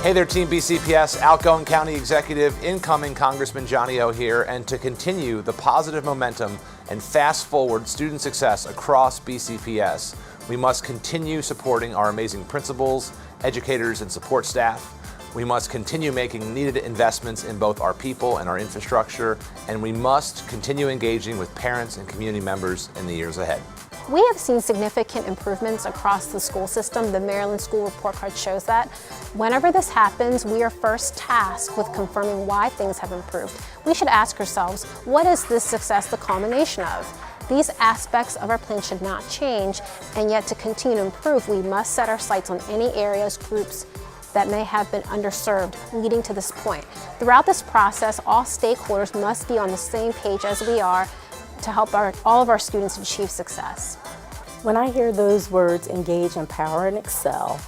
Hey there, Team BCPS, outgoing County Executive, incoming Congressman Johnny O here, and to continue the positive momentum and fast forward student success across BCPS, we must continue supporting our amazing principals, educators, and support staff. We must continue making needed investments in both our people and our infrastructure, and we must continue engaging with parents and community members in the years ahead. We have seen significant improvements across the school system. The Maryland School Report Card shows that. Whenever this happens, we are first tasked with confirming why things have improved. We should ask ourselves, what is this success the culmination of? These aspects of our plan should not change, and yet to continue to improve, we must set our sights on any areas, groups that may have been underserved, leading to this point. Throughout this process, all stakeholders must be on the same page as we are to help all of our students achieve success. When I hear those words, engage, empower, and excel,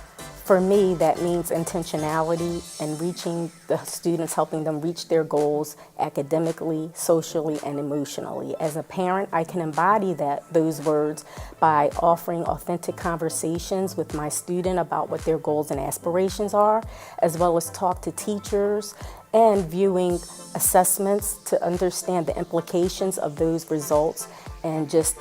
for me that means intentionality and reaching the students, helping them reach their goals academically, socially, and emotionally. As a parent, I can embody those words by offering authentic conversations with my student about what their goals and aspirations are, as well as talk to teachers and viewing assessments to understand the implications of those results, and just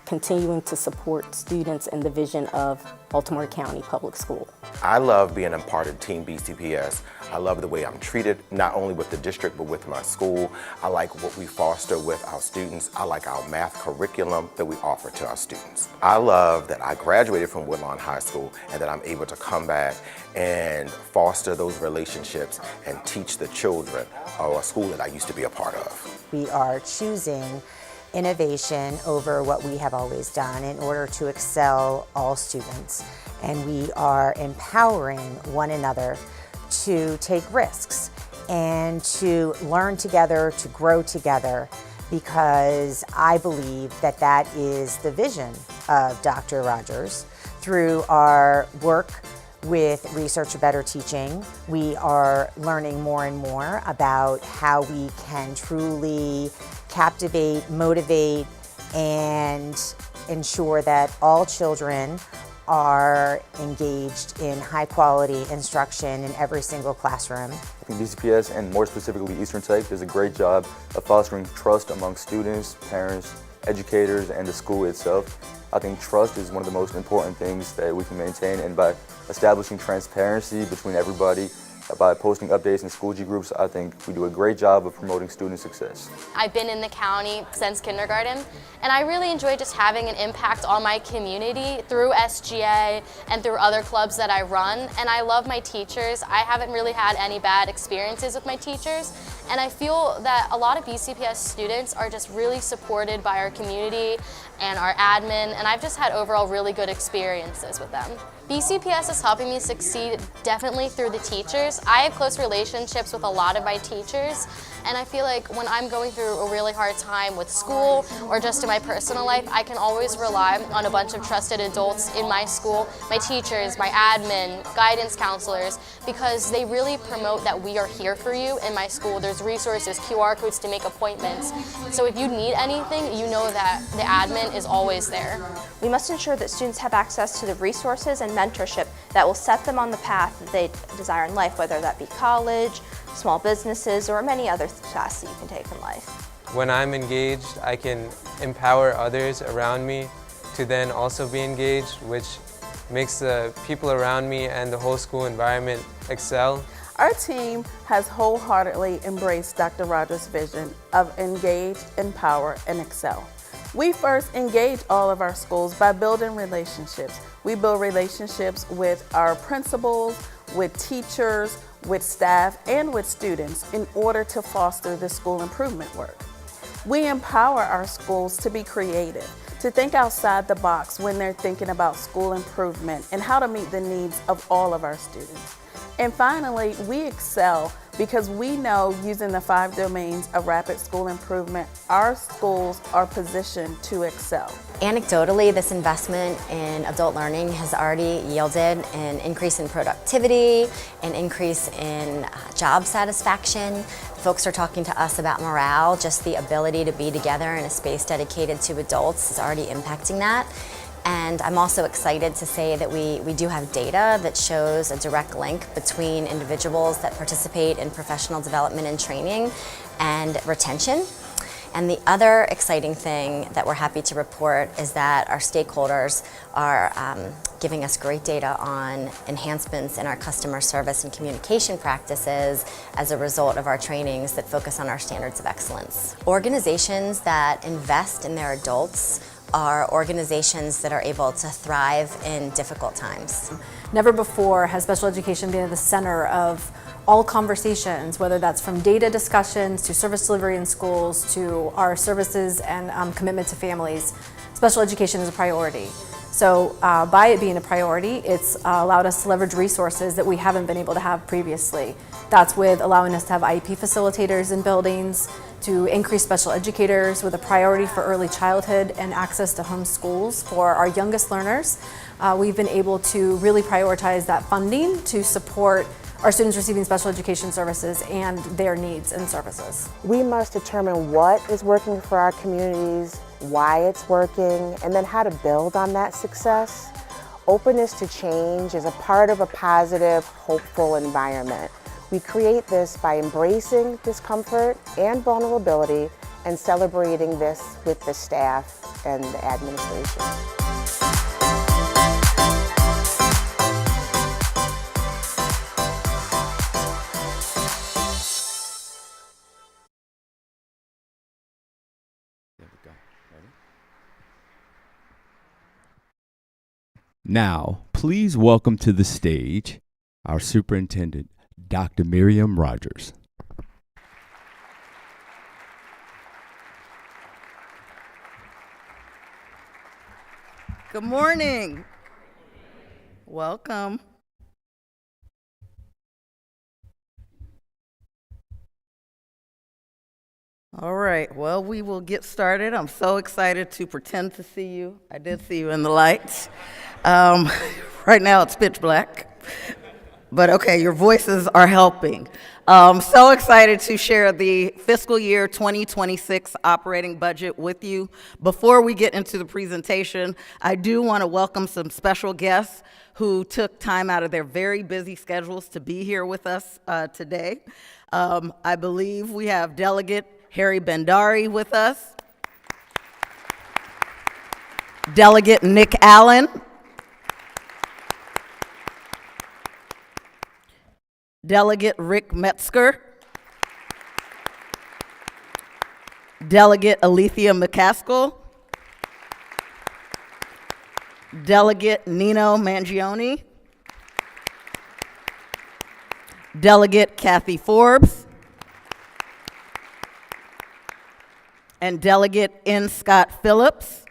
continuing to support students in the vision of Baltimore County Public School. I love being a part of Team BCPS. I love the way I'm treated, not only with the district, but with my school. I like what we foster with our students. I like our math curriculum that we offer to our students. I love that I graduated from Woodlawn High School and that I'm able to come back and foster those relationships and teach the children of a school that I used to be a part of. We are choosing innovation over what we have always done in order to excel all students. And we are empowering one another to take risks and to learn together, to grow together, because I believe that that is the vision of Dr. Rogers. Through our work with Research for Better Teaching, we are learning more and more about how we can truly captivate, motivate, and ensure that all children are engaged in high-quality instruction in every single classroom. I think BCPS, and more specifically Eastern Tech, does a great job of fostering trust among students, parents, educators, and the school itself. I think trust is one of the most important things that we can maintain, and by establishing transparency between everybody, by posting updates in school G groups, I think we do a great job of promoting student success. I've been in the county since kindergarten, and I really enjoy just having an impact on my community through SGA and through other clubs that I run. And I love my teachers. I haven't really had any bad experiences with my teachers, and I feel that a lot of BCPS students are just really supported by our community and our admin, and I've just had overall really good experiences with them. BCPS is helping me succeed definitely through the teachers. I have close relationships with a lot of my teachers, and I feel like when I'm going through a really hard time with school or just in my personal life, I can always rely on a bunch of trusted adults in my school, my teachers, my admin, guidance counselors, because they really promote that we are here for you in my school. There's resources, QR codes to make appointments. So if you need anything, you know that the admin is always there. We must ensure that students have access to the resources and mentorship that will set them on the path that they desire in life, whether that be college, small businesses, or many other paths that you can take in life. When I'm engaged, I can empower others around me to then also be engaged, which makes the people around me and the whole school environment excel. Our team has wholeheartedly embraced Dr. Rogers' vision of engage, empower, and excel. We first engage all of our schools by building relationships. We build relationships with our principals, with teachers, with staff, and with students in order to foster the school improvement work. We empower our schools to be creative, to think outside the box when they're thinking about school improvement and how to meet the needs of all of our students. And finally, we excel because we know, using the 5 domains of rapid school improvement, our schools are positioned to excel. Anecdotally, this investment in adult learning has already yielded an increase in productivity, an increase in job satisfaction. Folks are talking to us about morale. Just the ability to be together in a space dedicated to adults is already impacting that. And I'm also excited to say that we do have data that shows a direct link between individuals that participate in professional development and training and retention. And the other exciting thing that we're happy to report is that our stakeholders are giving us great data on enhancements in our customer service and communication practices as a result of our trainings that focus on our standards of excellence. Organizations that invest in their adults are organizations that are able to thrive in difficult times. Never before has special education been at the center of all conversations, whether that's from data discussions to service delivery in schools to our services and commitment to families. Special education is a priority. So by it being a priority, it's allowed us to leverage resources that we haven't been able to have previously. That's with allowing us to have IEP facilitators in buildings, to increase special educators with a priority for early childhood and access to home schools for our youngest learners. We've been able to really prioritize that funding to support our students receiving special education services and their needs and services. We must determine what is working for our communities, why it's working, and then how to build on that success. Openness to change is a part of a positive, hopeful environment. We create this by embracing discomfort and vulnerability and celebrating this with the staff and the administration. Now, please welcome to the stage our superintendent, Dr. Miriam Rogers. Good morning. Welcome. All right, well, we will get started. I'm so excited to pretend to see you. I did see you in the lights. Right now it's pitch black, but okay, your voices are helping. So excited to share the fiscal year 2026 operating budget with you. Before we get into the presentation, I do want to welcome some special guests who took time out of their very busy schedules to be here with us today. I believe we have Delegate Harry Bendari with us, Delegate Nick Allen, Delegate Rick Metzger, Delegate Alethea McCaskill, Delegate Nino Mangione, Delegate Kathy Forbes, and Delegate N. Scott Phillips.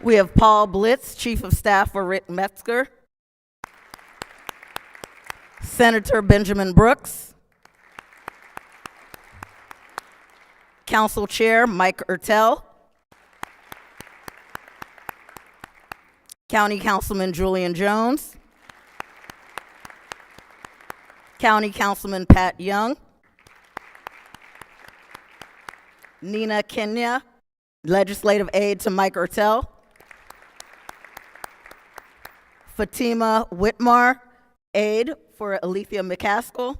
We have Paul Blitz, Chief of Staff for Rick Metzger, Senator Benjamin Brooks, Council Chair Mike Ertel, County Councilman Julian Jones, County Councilman Pat Young, Nina Kenya, Legislative Aide to Mike Ertel, Fatima Whitmar, Aide for Alethea McCaskill,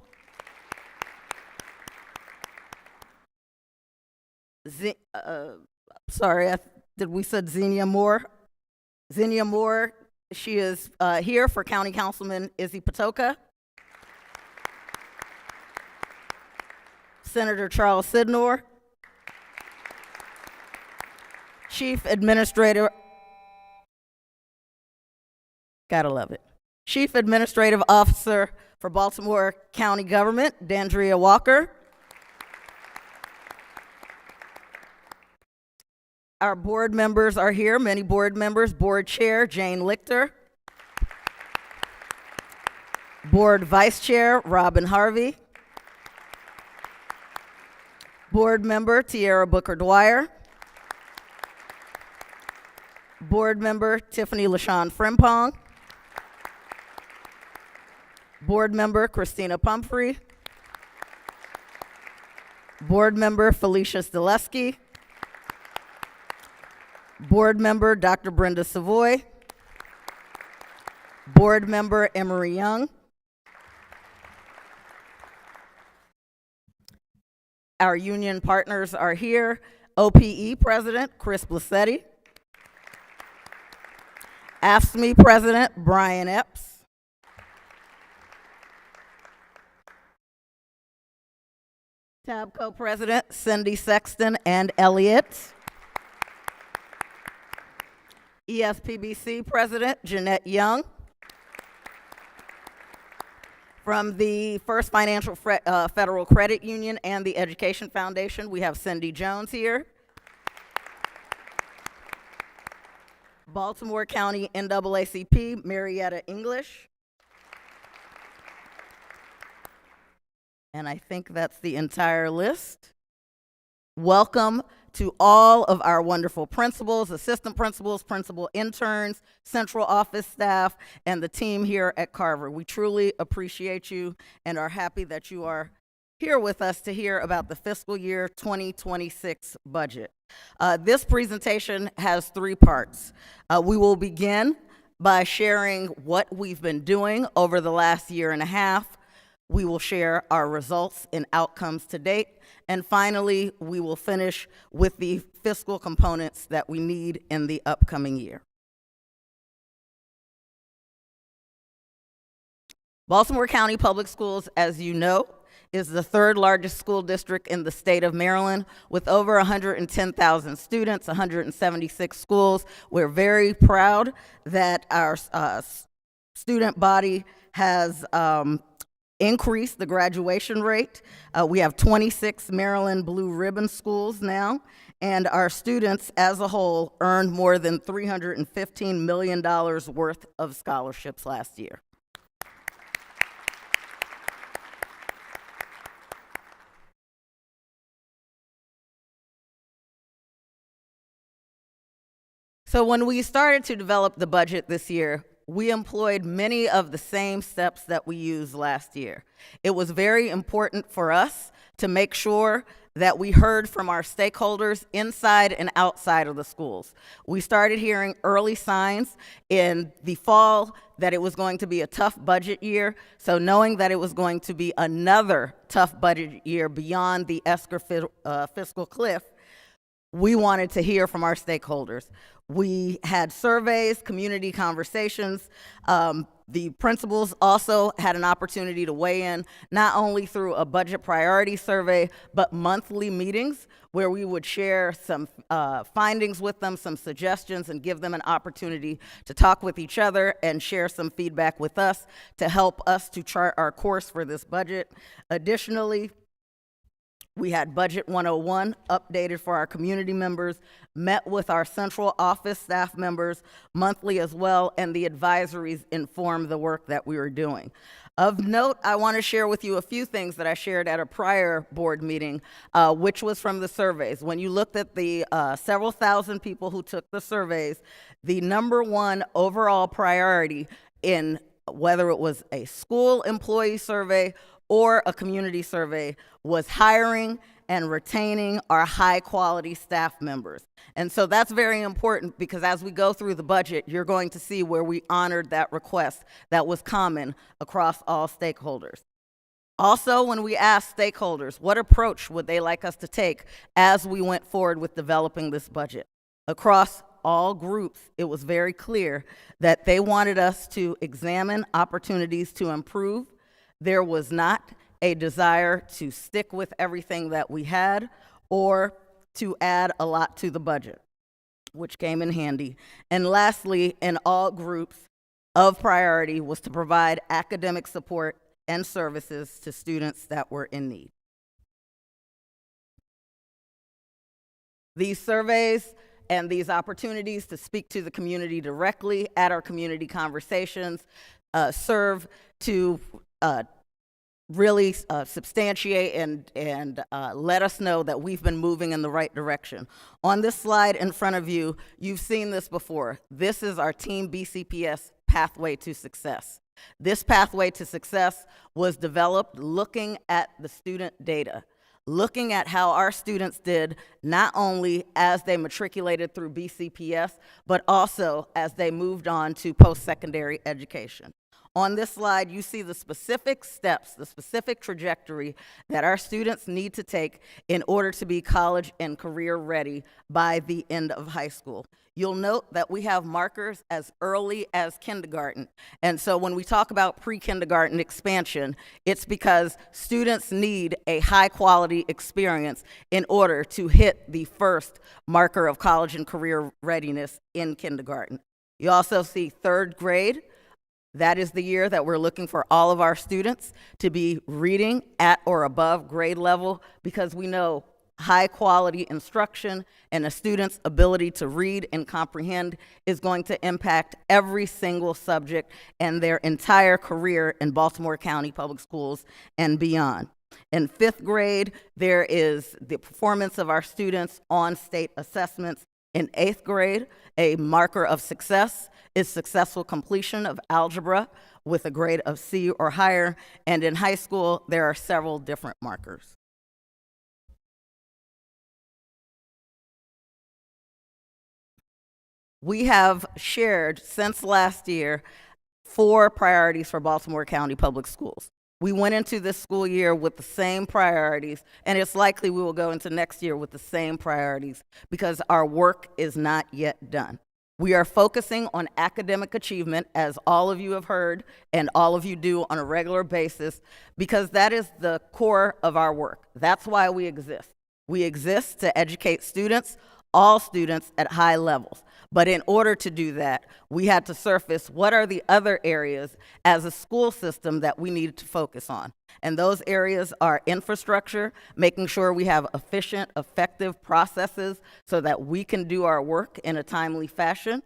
we said Xenia Moore. Xenia Moore, she is here for County Councilman Izzy Patoka. Senator Charles Sidnor. Chief Administrator, gotta love it. Chief Administrative Officer for Baltimore County Government, Dandria Walker. Our board members are here, many board members. Board Chair, Jane Lichter. Board Vice Chair, Robin Harvey. Board Member, Tiara Booker Dwyer. Board Member, Tiffany LaShawn Frimpong. Board Member, Christina Pumphrey. Board Member, Felicia Stileski. Board Member Dr. Brenda Savoy, Board Member Emery Young, our union partners are here, OPE President Chris Blassetti, AFSCME President Brian Epps, TABCO President Cindy Sexton and Elliott, ESPBC President Jeanette Young, from the First Financial Federal Credit Union and the Education Foundation, we have Cindy Jones here. Baltimore County NAACP, Marietta English. And I think that's the entire list. Welcome to all of our wonderful principals, assistant principals, principal interns, central office staff, and the team here at Carver. We truly appreciate you and are happy that you are here with us to hear about the fiscal year 2026 budget. This presentation has 3 parts. We will begin by sharing what we've been doing over the last year and a half. We will share our results and outcomes to date. And finally, we will finish with the fiscal components that we need in the upcoming year. Baltimore County Public Schools, as you know, is the 3rd largest school district in the state of Maryland with over 110,000 students, 176 schools. We're very proud that our student body has increased the graduation rate. We have 26 Maryland Blue Ribbon schools now, and our students as a whole earned more than $315 million worth of scholarships last year. So when we started to develop the budget this year, we employed many of the same steps that we used last year. It was very important for us to make sure that we heard from our stakeholders inside and outside of the schools. We started hearing early signs in the fall that it was going to be a tough budget year. So knowing that it was going to be another tough budget year beyond the ESCR fiscal cliff, we wanted to hear from our stakeholders. We had surveys, community conversations. The principals also had an opportunity to weigh in, not only through a budget priority survey, but monthly meetings where we would share some findings with them, some suggestions, and give them an opportunity to talk with each other and share some feedback with us to help us to chart our course for this budget. Additionally, we had Budget 101 updated for our community members, met with our central office staff members monthly as well, and the advisories informed the work that we were doing. Of note, I want to share with you a few things that I shared at a prior board meeting, which was from the surveys. When you looked at the several thousand people who took the surveys, the #1 overall priority in whether it was a school employee survey or a community survey was hiring and retaining our high-quality staff members. And so that's very important because as we go through the budget, you're going to see where we honored that request that was common across all stakeholders. Also, when we asked stakeholders what approach would they like us to take as we went forward with developing this budget, across all groups, it was very clear that they wanted us to examine opportunities to improve. There was not a desire to stick with everything that we had or to add a lot to the budget, which came in handy. And lastly, in all groups of priority was to provide academic support and services to students that were in need. These surveys and these opportunities to speak to the community directly at our community conversations serve to really substantiate and let us know that we've been moving in the right direction. On this slide in front of you, you've seen this before. This is our Team BCPS pathway to success. This pathway to success was developed looking at the student data, looking at how our students did not only as they matriculated through BCPS, but also as they moved on to post-secondary education. On this slide, you see the specific steps, the specific trajectory that our students need to take in order to be college and career ready by the end of high school. You'll note that we have markers as early as kindergarten. And so when we talk about pre-kindergarten expansion, it's because students need a high-quality experience in order to hit the first marker of college and career readiness in kindergarten. You also see third grade. That is the year that we're looking for all of our students to be reading at or above grade level, because we know high quality instruction and a student's ability to read and comprehend is going to impact every single subject and their entire career in Baltimore County Public Schools and beyond. In fifth grade, there is the performance of our students on state assessments. In eighth grade, a marker of success is successful completion of algebra with a grade of C or higher, and in high school, there are several different markers. We have shared since last year 4 priorities for Baltimore County Public Schools. We went into this school year with the same priorities, and it's likely we will go into next year with the same priorities because our work is not yet done. We are focusing on academic achievement, as all of you have heard and all of you do on a regular basis, because that is the core of our work. That's why we exist. We exist to educate students, all students at high levels. But in order to do that, we had to surface what are the other areas as a school system that we needed to focus on. And those areas are infrastructure, making sure we have efficient, effective processes so that we can do our work in a timely fashion.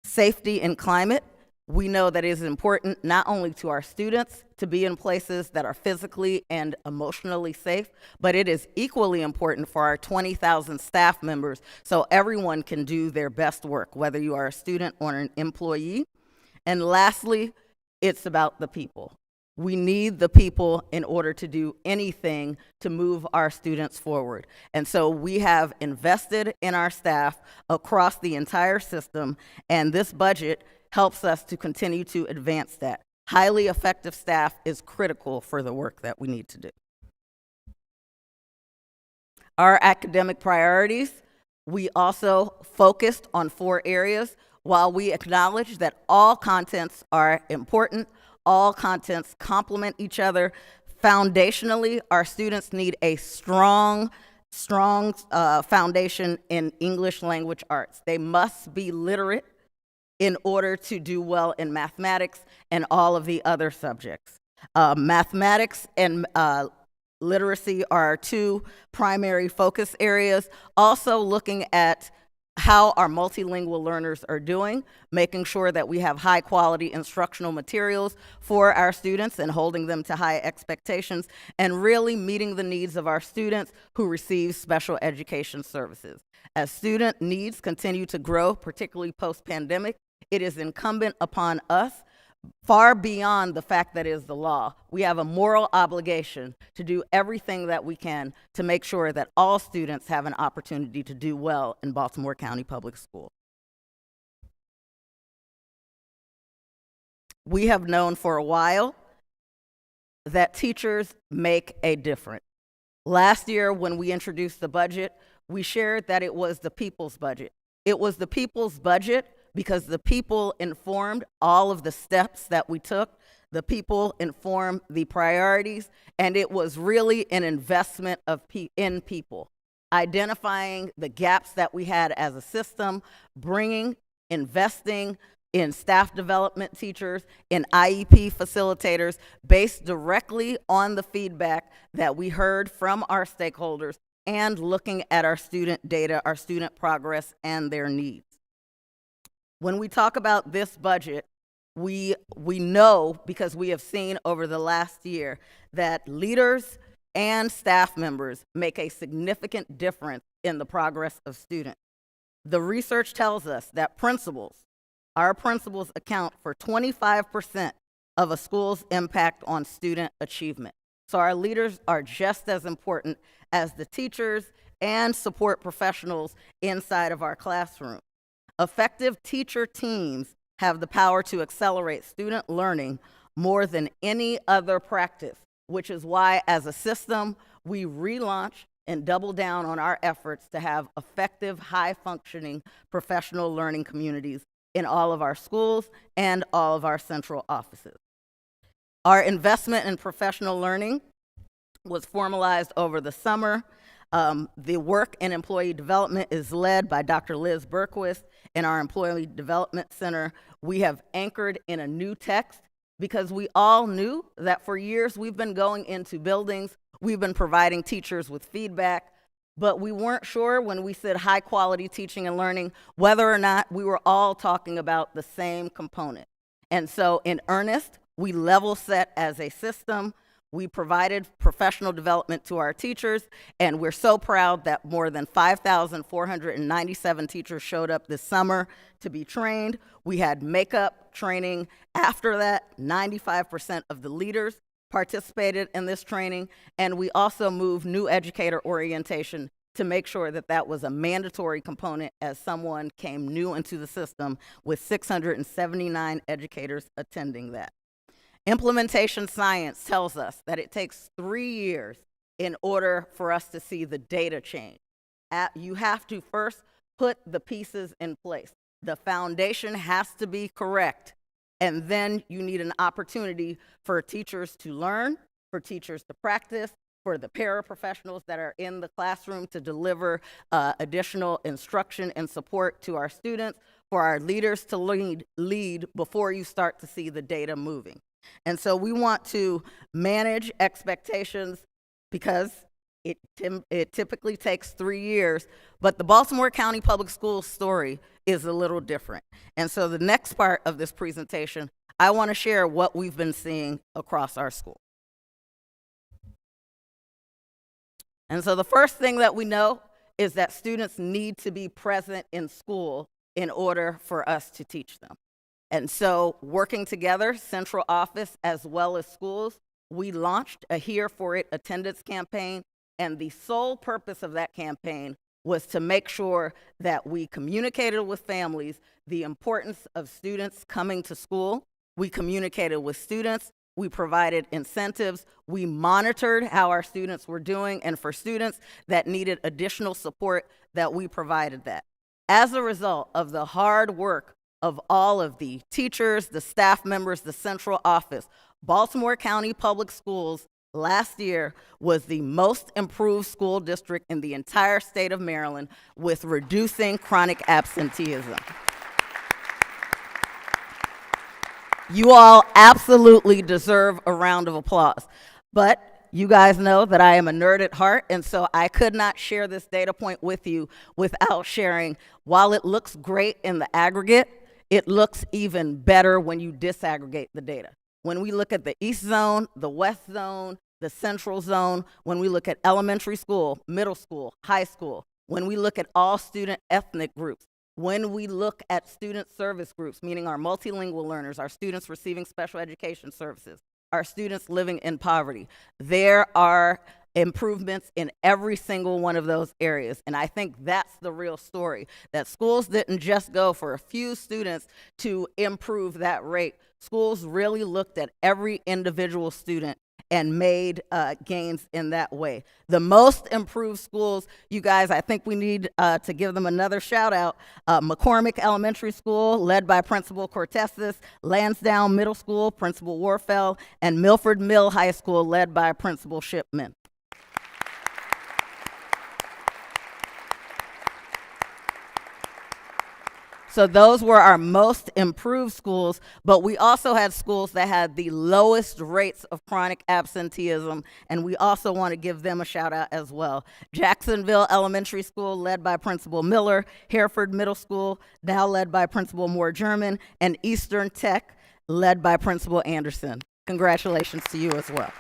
Safety and climate. We know that it is important not only to our students to be in places that are physically and emotionally safe, but it is equally important for our 20,000 staff members so everyone can do their best work, whether you are a student or an employee. And lastly, it's about the people. We need the people in order to do anything to move our students forward. And so we have invested in our staff across the entire system, and this budget helps us to continue to advance that. Highly effective staff is critical for the work that we need to do. Our academic priorities, we also focused on 4 areas. While we acknowledge that all contents are important, all contents complement each other, foundationally, our students need a strong foundation in English language arts. They must be literate in order to do well in mathematics and all of the other subjects. Mathematics and literacy are our 2 primary focus areas. Also looking at how our multilingual learners are doing, making sure that we have high quality instructional materials for our students and holding them to high expectations, and really meeting the needs of our students who receive special education services. As student needs continue to grow, particularly post-pandemic, it is incumbent upon us, far beyond the fact that it is the law. We have a moral obligation to do everything that we can to make sure that all students have an opportunity to do well in Baltimore County Public Schools. We have known for a while that teachers make a difference. Last year, when we introduced the budget, we shared that it was the people's budget. It was the people's budget because the people informed all of the steps that we took. The people informed the priorities, and it was really an investment in people, identifying the gaps that we had as a system, investing in staff development teachers, in IEP facilitators, based directly on the feedback that we heard from our stakeholders, and looking at our student data, our student progress, and their needs. When we talk about this budget, we know, because we have seen over the last year, that leaders and staff members make a significant difference in the progress of students. The research tells us that our principals account for 25% of a school's impact on student achievement. So our leaders are just as important as the teachers and support professionals inside of our classroom. Effective teacher teams have the power to accelerate student learning more than any other practice, which is why, as a system, we relaunch and double down on our efforts to have effective, high-functioning professional learning communities in all of our schools and all of our central offices. Our investment in professional learning was formalized over the summer. The work in employee development is led by Dr. Liz Berquist in our Employee Development Center. We have anchored in a new text because we all knew that for years we've been going into buildings, we've been providing teachers with feedback, but we weren't sure when we said high quality teaching and learning whether or not we were all talking about the same component. And so in earnest, we level set as a system. We provided professional development to our teachers, and we're so proud that more than 5,497 teachers showed up this summer to be trained. We had makeup training. After that, 95% of the leaders participated in this training, and we also moved new educator orientation to make sure that that was a mandatory component as someone came new into the system, with 679 educators attending that. Implementation science tells us that it takes 3 years in order for us to see the data change. You have to first put the pieces in place. The foundation has to be correct, and then you need an opportunity for teachers to learn, for teachers to practice, for the paraprofessionals that are in the classroom to deliver additional instruction and support to our students, for our leaders to lead before you start to see the data moving. And so we want to manage expectations because it typically takes 3 years, but the Baltimore County Public Schools story is a little different. And so the next part of this presentation, I want to share what we've been seeing across our school. And so the first thing that we know is that students need to be present in school in order for us to teach them. And so working together, central office as well as schools, we launched a Here For It attendance campaign, and the sole purpose of that campaign was to make sure that we communicated with families the importance of students coming to school. We communicated with students, we provided incentives, we monitored how our students were doing, and for students that needed additional support, that we provided that. As a result of the hard work of all of the teachers, the staff members, the central office, Baltimore County Public Schools last year was the most improved school district in the entire state of Maryland with reducing chronic absenteeism. You all absolutely deserve a round of applause. But you guys know that I am a nerd at heart, and so I could not share this data point with you without sharing, while it looks great in the aggregate, it looks even better when you disaggregate the data. When we look at the East Zone, the West Zone, the Central Zone, when we look at elementary school, middle school, high school, when we look at all student ethnic groups, when we look at student service groups, meaning our multilingual learners, our students receiving special education services, our students living in poverty, there are improvements in every single one of those areas. And I think that's the real story, that schools didn't just go for a few students to improve that rate. Schools really looked at every individual student and made gains in that way. The most improved schools, you guys, I think we need to give them another shout out. McCormick Elementary School, led by Principal Cortezes, Lansdowne Middle School, Principal Warfel, and Milford Mill High School, led by Principal Shipman. So those were our most improved schools, but we also had schools that had the lowest rates of chronic absenteeism, and we also want to give them a shout out as well. Jacksonville Elementary School, led by Principal Miller, Hereford Middle School, now led by Principal Moore German, and Eastern Tech, led by Principal Anderson. Congratulations to you as well.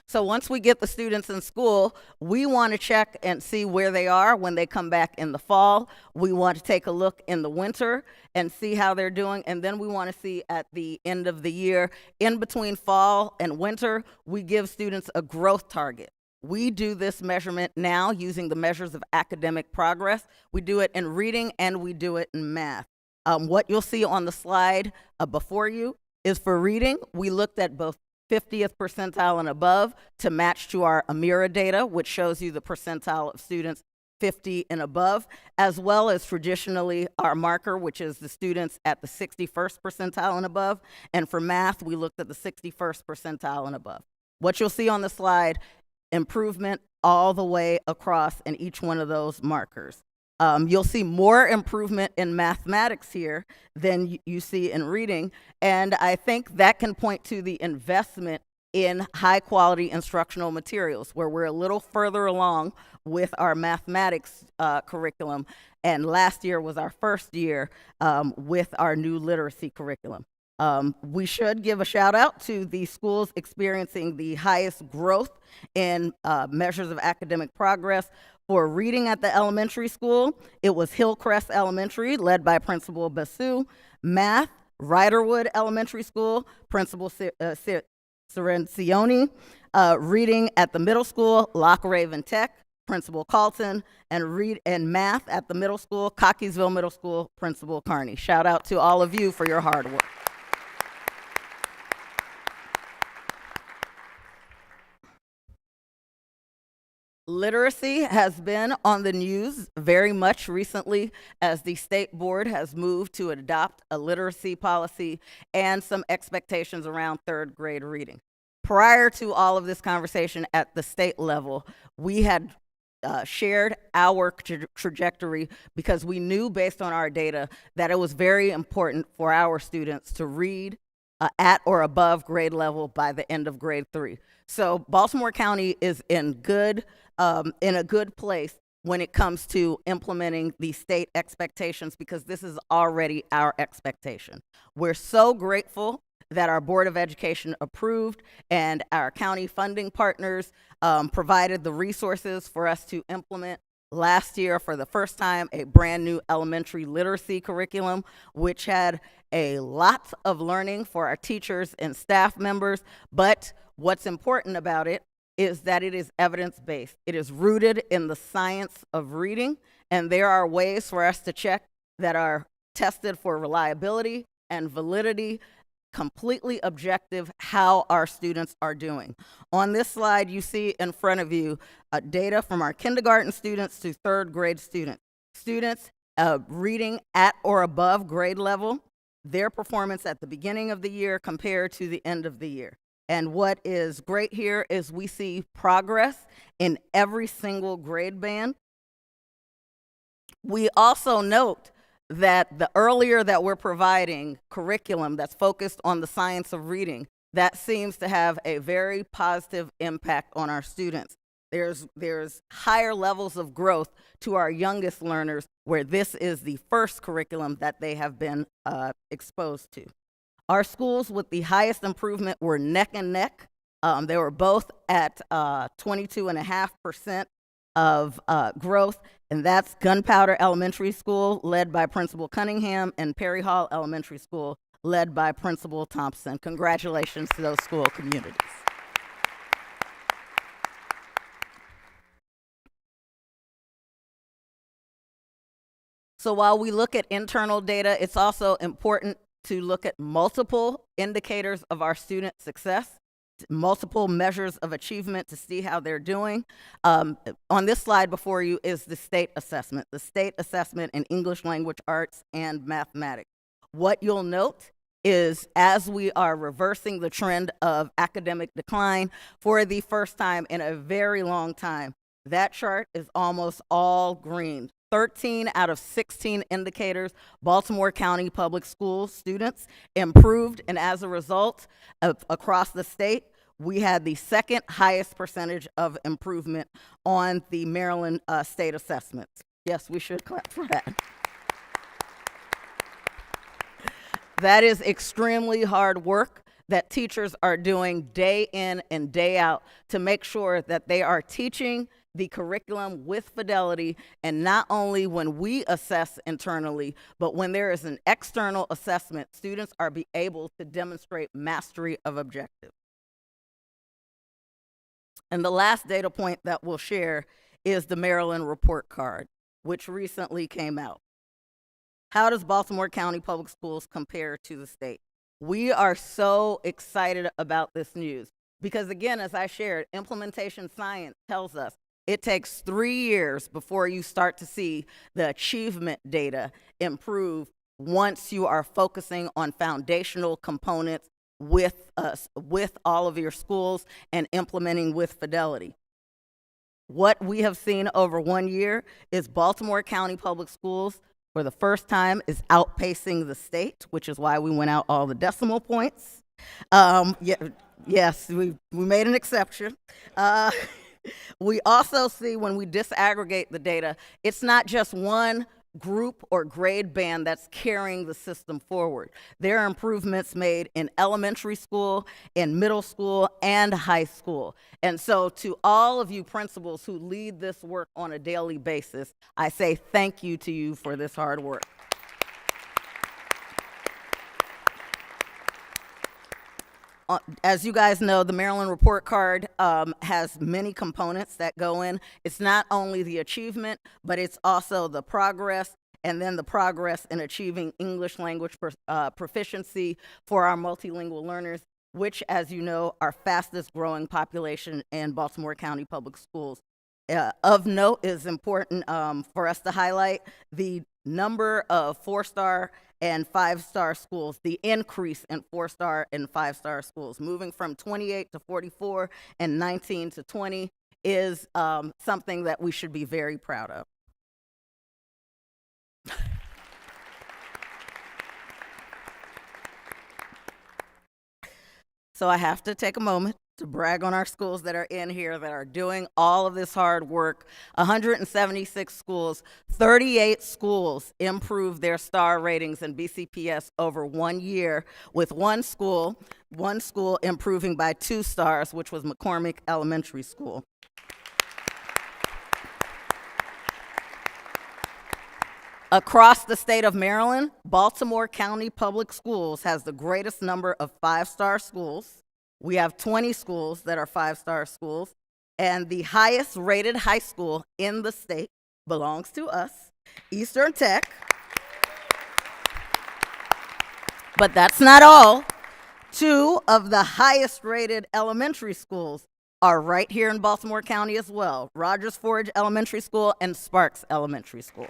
So once we get the students in school, we want to check and see where they are when they come back in the fall. We want to take a look in the winter and see how they're doing. And then we want to see at the end of the year, in between fall and winter, we give students a growth target. We do this measurement now using the measures of academic progress. We do it in reading and we do it in math. What you'll see on the slide before you is for reading. We looked at both 50th percentile and above to match to our AMIRA data, which shows you the percentile of students 50 and above, as well as traditionally our marker, which is the students at the 61st percentile and above. And for math, we looked at the 61st percentile and above. What you'll see on the slide, improvement all the way across in each one of those markers. You'll see more improvement in mathematics here than you see in reading, and I think that can point to the investment in high quality instructional materials, where we're a little further along with our mathematics curriculum, and last year was our first year with our new literacy curriculum. We should give a shout out to the schools experiencing the highest growth in measures of academic progress. For reading at the elementary school, it was Hillcrest Elementary, led by Principal Basu. Math, Riderwood Elementary School, Principal Cirencioni. Reading at the middle school, Lock Raven Tech, Principal Carlton. And math at the middle school, Cockeysville Middle School, Principal Carney. Shout out to all of you for your hard work. Literacy has been on the news very much recently as the state board has moved to adopt a literacy policy and some expectations around third grade reading. Prior to all of this conversation at the state level, we had shared our trajectory because we knew based on our data that it was very important for our students to read at or above grade level by the end of grade 3. So Baltimore County is in a good place when it comes to implementing the state expectations, because this is already our expectation. We're so grateful that our Board of Education approved and our county funding partners provided the resources for us to implement last year for the first time a brand new elementary literacy curriculum, which had a lot of learning for our teachers and staff members. But what's important about it is that it is evidence-based. It is rooted in the science of reading, and there are ways for us to check that are tested for reliability and validity, completely objective, how our students are doing. On this slide, you see in front of you data from our kindergarten students to third grade students. Students reading at or above grade level, their performance at the beginning of the year compared to the end of the year. And what is great here is we see progress in every single grade band. We also note that the earlier that we're providing curriculum that's focused on the science of reading, that seems to have a very positive impact on our students. There's higher levels of growth to our youngest learners where this is the first curriculum that they have been exposed to. Our schools with the highest improvement were neck and neck. They were both at 22.5% of growth, and that's Gunpowder Elementary School, led by Principal Cunningham, and Perry Hall Elementary School, led by Principal Thompson. Congratulations to those school communities. So while we look at internal data, it's also important to look at multiple indicators of our student success, multiple measures of achievement to see how they're doing. On this slide before you is the state assessment in English language arts and mathematics. What you'll note is as we are reversing the trend of academic decline for the first time in a very long time, that chart is almost all green. 13 out of 16 indicators, Baltimore County Public Schools students improved, and as a result, across the state, we had the second highest percentage of improvement on the Maryland state assessments. Yes, we should clap for that. That is extremely hard work that teachers are doing day in and day out to make sure that they are teaching the curriculum with fidelity, and not only when we assess internally, but when there is an external assessment, students are able to demonstrate mastery of objectives. And the last data point that we'll share is the Maryland report card, which recently came out. How does Baltimore County Public Schools compare to the state? We are so excited about this news because, again, as I shared, implementation science tells us it takes 3 years before you start to see the achievement data improve once you are focusing on foundational components with all of your schools and implementing with fidelity. What we have seen over 1 year is Baltimore County Public Schools for the first time is outpacing the state, which is why we went out all the decimal points. Yes, we made an exception. We also see when we disaggregate the data, it's not just one group or grade band that's carrying the system forward. There are improvements made in elementary school, in middle school, and high school. And so to all of you principals who lead this work on a daily basis, I say thank you to you for this hard work. As you guys know, the Maryland report card has many components that go in. It's not only the achievement, but it's also the progress, and then the progress in achieving English language proficiency for our multilingual learners, which, as you know, are fastest growing population in Baltimore County Public Schools. Of note is important for us to highlight the number of 4-star and 5-star schools, the increase in 4-star and 5-star schools, moving from 28 to 44 and 19 to 20 is something that we should be very proud of. So I have to take a moment to brag on our schools that are in here that are doing all of this hard work. 176 schools, 38 schools improved their star ratings in BCPS over 1 year, with one school improving by 2 stars, which was McCormick Elementary School. Across the state of Maryland, Baltimore County Public Schools has the greatest number of 5-star schools. We have 20 schools that are 5-star schools, and the highest rated high school in the state belongs to us, Eastern Tech. But that's not all. 2 of the highest rated elementary schools are right here in Baltimore County as well, Rogers Forge Elementary School and Sparks Elementary School.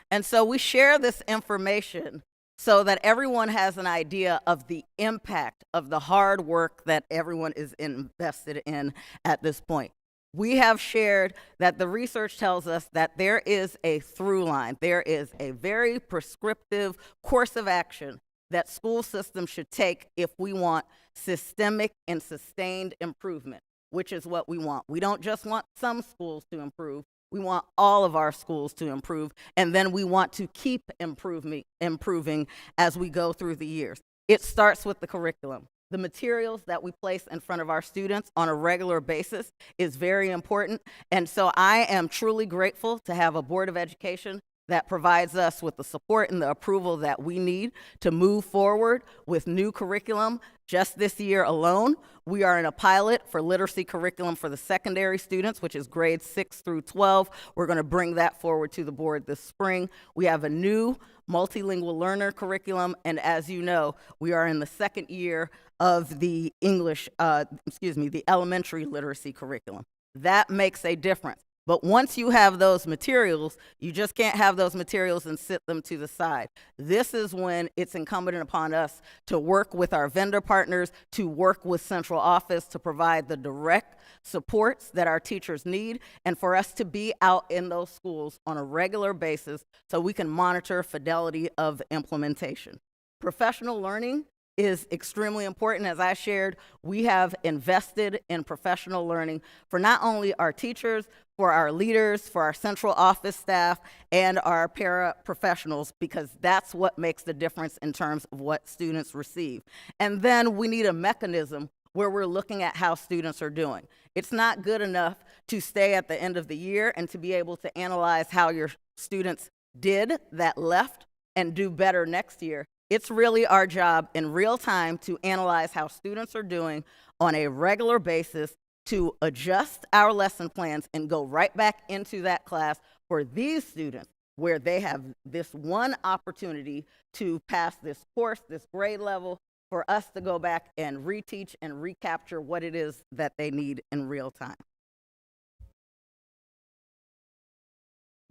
And so we share this information so that everyone has an idea of the impact of the hard work that everyone is invested in at this point. We have shared that the research tells us that there is a through line. There is a very prescriptive course of action that school systems should take if we want systemic and sustained improvement, which is what we want. We don't just want some schools to improve. We want all of our schools to improve, and then we want to keep improving as we go through the years. It starts with the curriculum. The materials that we place in front of our students on a regular basis is very important, and so I am truly grateful to have a Board of Education that provides us with the support and the approval that we need to move forward with new curriculum. Just this year alone, we are in a pilot for literacy curriculum for the secondary students, which is grades 6 through 12. We're going to bring that forward to the board this spring. We have a new multilingual learner curriculum, and as you know, we are in the second year of the the elementary literacy curriculum. That makes a difference. But once you have those materials, you just can't have those materials and sit them to the side. This is when it's incumbent upon us to work with our vendor partners, to work with central office to provide the direct supports that our teachers need, and for us to be out in those schools on a regular basis so we can monitor fidelity of implementation. Professional learning is extremely important. As I shared, we have invested in professional learning for not only our teachers, for our leaders, for our central office staff, and our paraprofessionals, because that's what makes the difference in terms of what students receive. And then we need a mechanism where we're looking at how students are doing. It's not good enough to stay at the end of the year and to be able to analyze how your students did that left and do better next year. It's really our job in real time to analyze how students are doing on a regular basis, to adjust our lesson plans and go right back into that class for these students where they have this one opportunity to pass this course, this grade level, for us to go back and reteach and recapture what it is that they need in real time.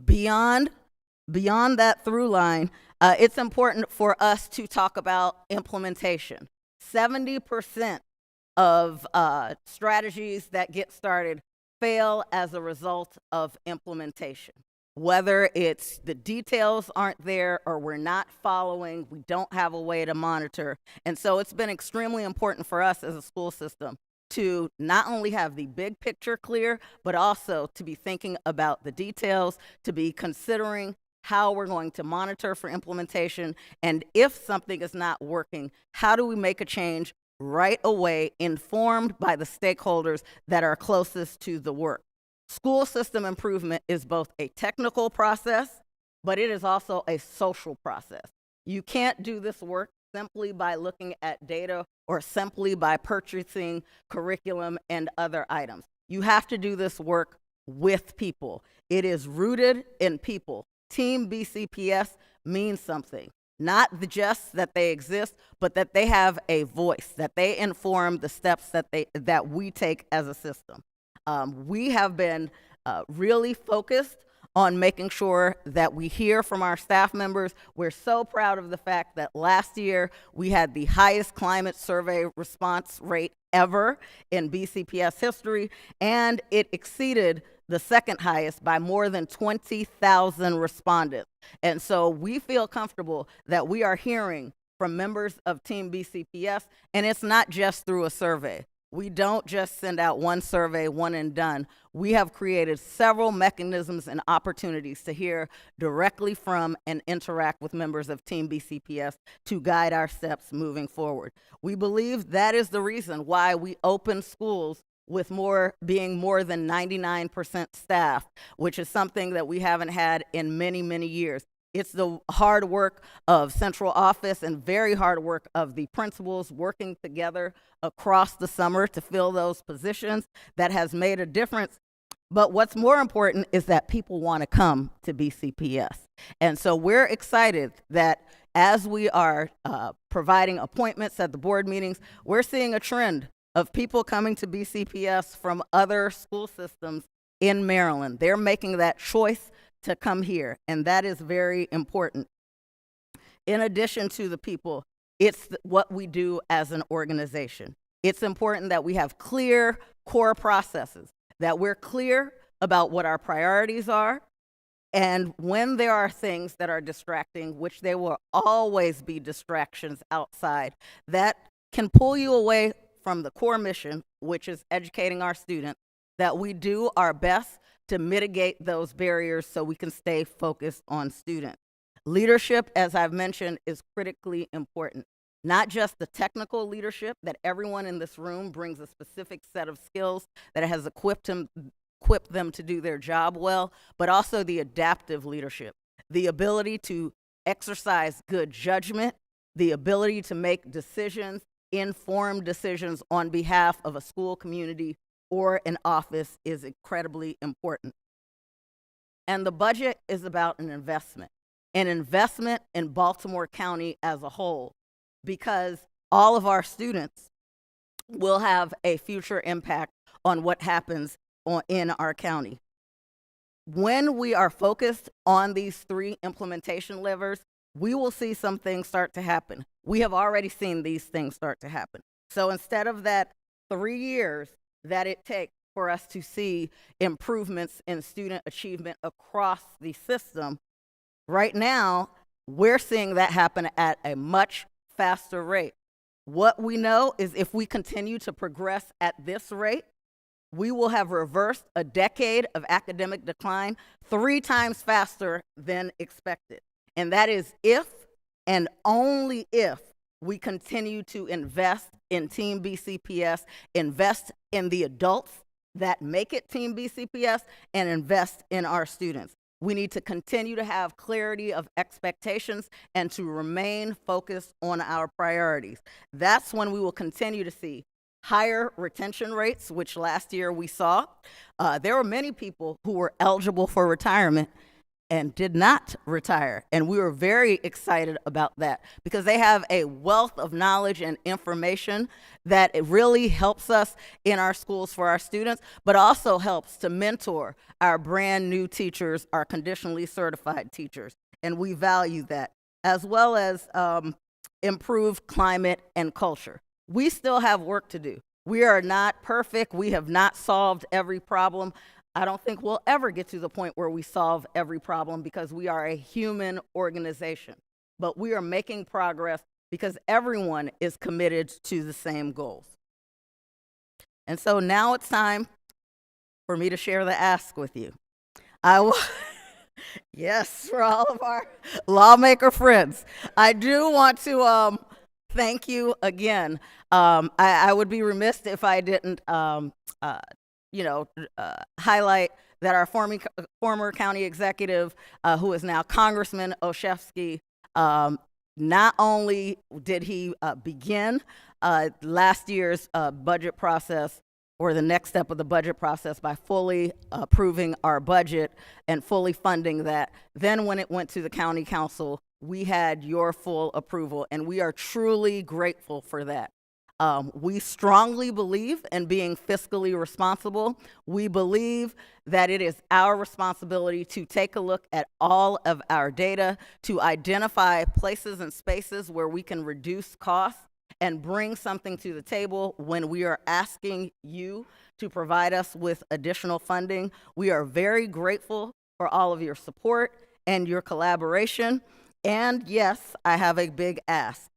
Beyond that through line, it's important for us to talk about implementation. 70% of strategies that get started fail as a result of implementation. Whether it's the details aren't there or we're not following, we don't have a way to monitor. And so it's been extremely important for us as a school system to not only have the big picture clear, but also to be thinking about the details, to be considering how we're going to monitor for implementation, and if something is not working, how do we make a change right away, informed by the stakeholders that are closest to the work. School system improvement is both a technical process, but it is also a social process. You can't do this work simply by looking at data or simply by purchasing curriculum and other items. You have to do this work with people. It is rooted in people. Team BCPS means something. Not just that they exist, but that they have a voice, that they inform the steps that we take as a system. We have been really focused on making sure that we hear from our staff members. We're so proud of the fact that last year we had the highest climate survey response rate ever in BCPS history, and it exceeded the second highest by more than 20,000 respondents. And so we feel comfortable that we are hearing from members of Team BCPS, and it's not just through a survey. We don't just send out one survey, one and done. We have created several mechanisms and opportunities to hear directly from and interact with members of Team BCPS to guide our steps moving forward. We believe that is the reason why we open schools with being more than 99% staff, which is something that we haven't had in many, many years. It's the hard work of central office and very hard work of the principals working together across the summer to fill those positions that has made a difference. But what's more important is that people want to come to BCPS. And so we're excited that as we are providing appointments at the board meetings, we're seeing a trend of people coming to BCPS from other school systems in Maryland. They're making that choice to come here, and that is very important. In addition to the people, it's what we do as an organization. It's important that we have clear core processes, that we're clear about what our priorities are, and when there are things that are distracting, which there will always be distractions outside, that can pull you away from the core mission, which is educating our students, that we do our best to mitigate those barriers so we can stay focused on students. Leadership, as I've mentioned, is critically important. Not just the technical leadership, that everyone in this room brings a specific set of skills that has equipped them to do their job well, but also the adaptive leadership, the ability to exercise good judgment, the ability to make decisions, informed decisions on behalf of a school community or an office is incredibly important. And the budget is about an investment in Baltimore County as a whole, because all of our students will have a future impact on what happens in our county. When we are focused on these three implementation levers, we will see some things start to happen. We have already seen these things start to happen. So instead of that 3 years that it takes for us to see improvements in student achievement across the system, right now, we're seeing that happen at a much faster rate. What we know is if we continue to progress at this rate, we will have reversed a decade of academic decline 3 times faster than expected. And that is if and only if we continue to invest in Team BCPS, invest in the adults that make it Team BCPS, and invest in our students. We need to continue to have clarity of expectations and to remain focused on our priorities. That's when we will continue to see higher retention rates, which last year we saw. There were many people who were eligible for retirement and did not retire. And we were very excited about that because they have a wealth of knowledge and information that it really helps us in our schools for our students, but also helps to mentor our brand new teachers, our conditionally certified teachers. And we value that, as well as improved climate and culture. We still have work to do. We are not perfect. We have not solved every problem. I don't think we'll ever get to the point where we solve every problem because we are a human organization. But we are making progress because everyone is committed to the same goals. And so now it's time for me to share the ask with you. Yes, for all of our lawmaker friends. I do want to thank you again. I would be remiss if I didn't highlight that our former county executive, who is now Congressman Olszewski, not only did he begin last year's budget process, or the next step of the budget process, by fully approving our budget and fully funding that, then when it went to the county council, we had your full approval, and we are truly grateful for that. We strongly believe in being fiscally responsible. We believe that it is our responsibility to take a look at all of our data, to identify places and spaces where we can reduce costs and bring something to the table when we are asking you to provide us with additional funding. We are very grateful for all of your support and your collaboration. And yes, I have a big ask.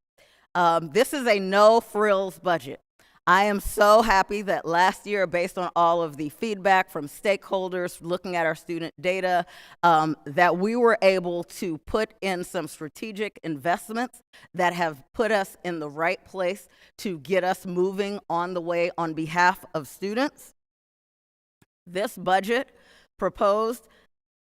This is a no-frills budget. I am so happy that last year, based on all of the feedback from stakeholders looking at our student data, that we were able to put in some strategic investments that have put us in the right place to get us moving on the way on behalf of students. This budget proposed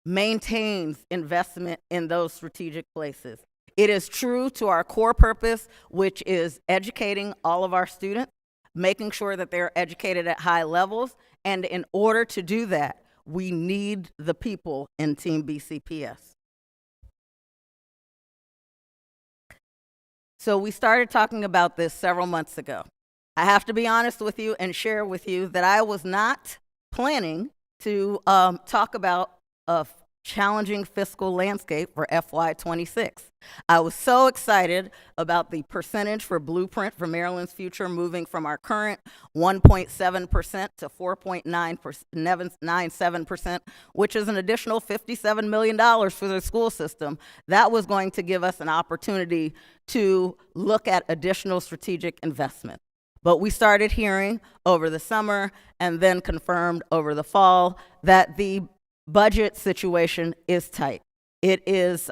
maintains investment in those strategic places. It is true to our core purpose, which is educating all of our students, making sure that they're educated at high levels, and in order to do that, we need the people in Team BCPS. So we started talking about this several months ago. I have to be honest with you and share with you that I was not planning to talk about a challenging fiscal landscape for FY26. I was so excited about the percentage for Blueprint for Maryland's Future moving from our current 1.7% to 4.97%, which is an additional $57 million for the school system. That was going to give us an opportunity to look at additional strategic investment. But we started hearing over the summer and then confirmed over the fall that the budget situation is tight. It is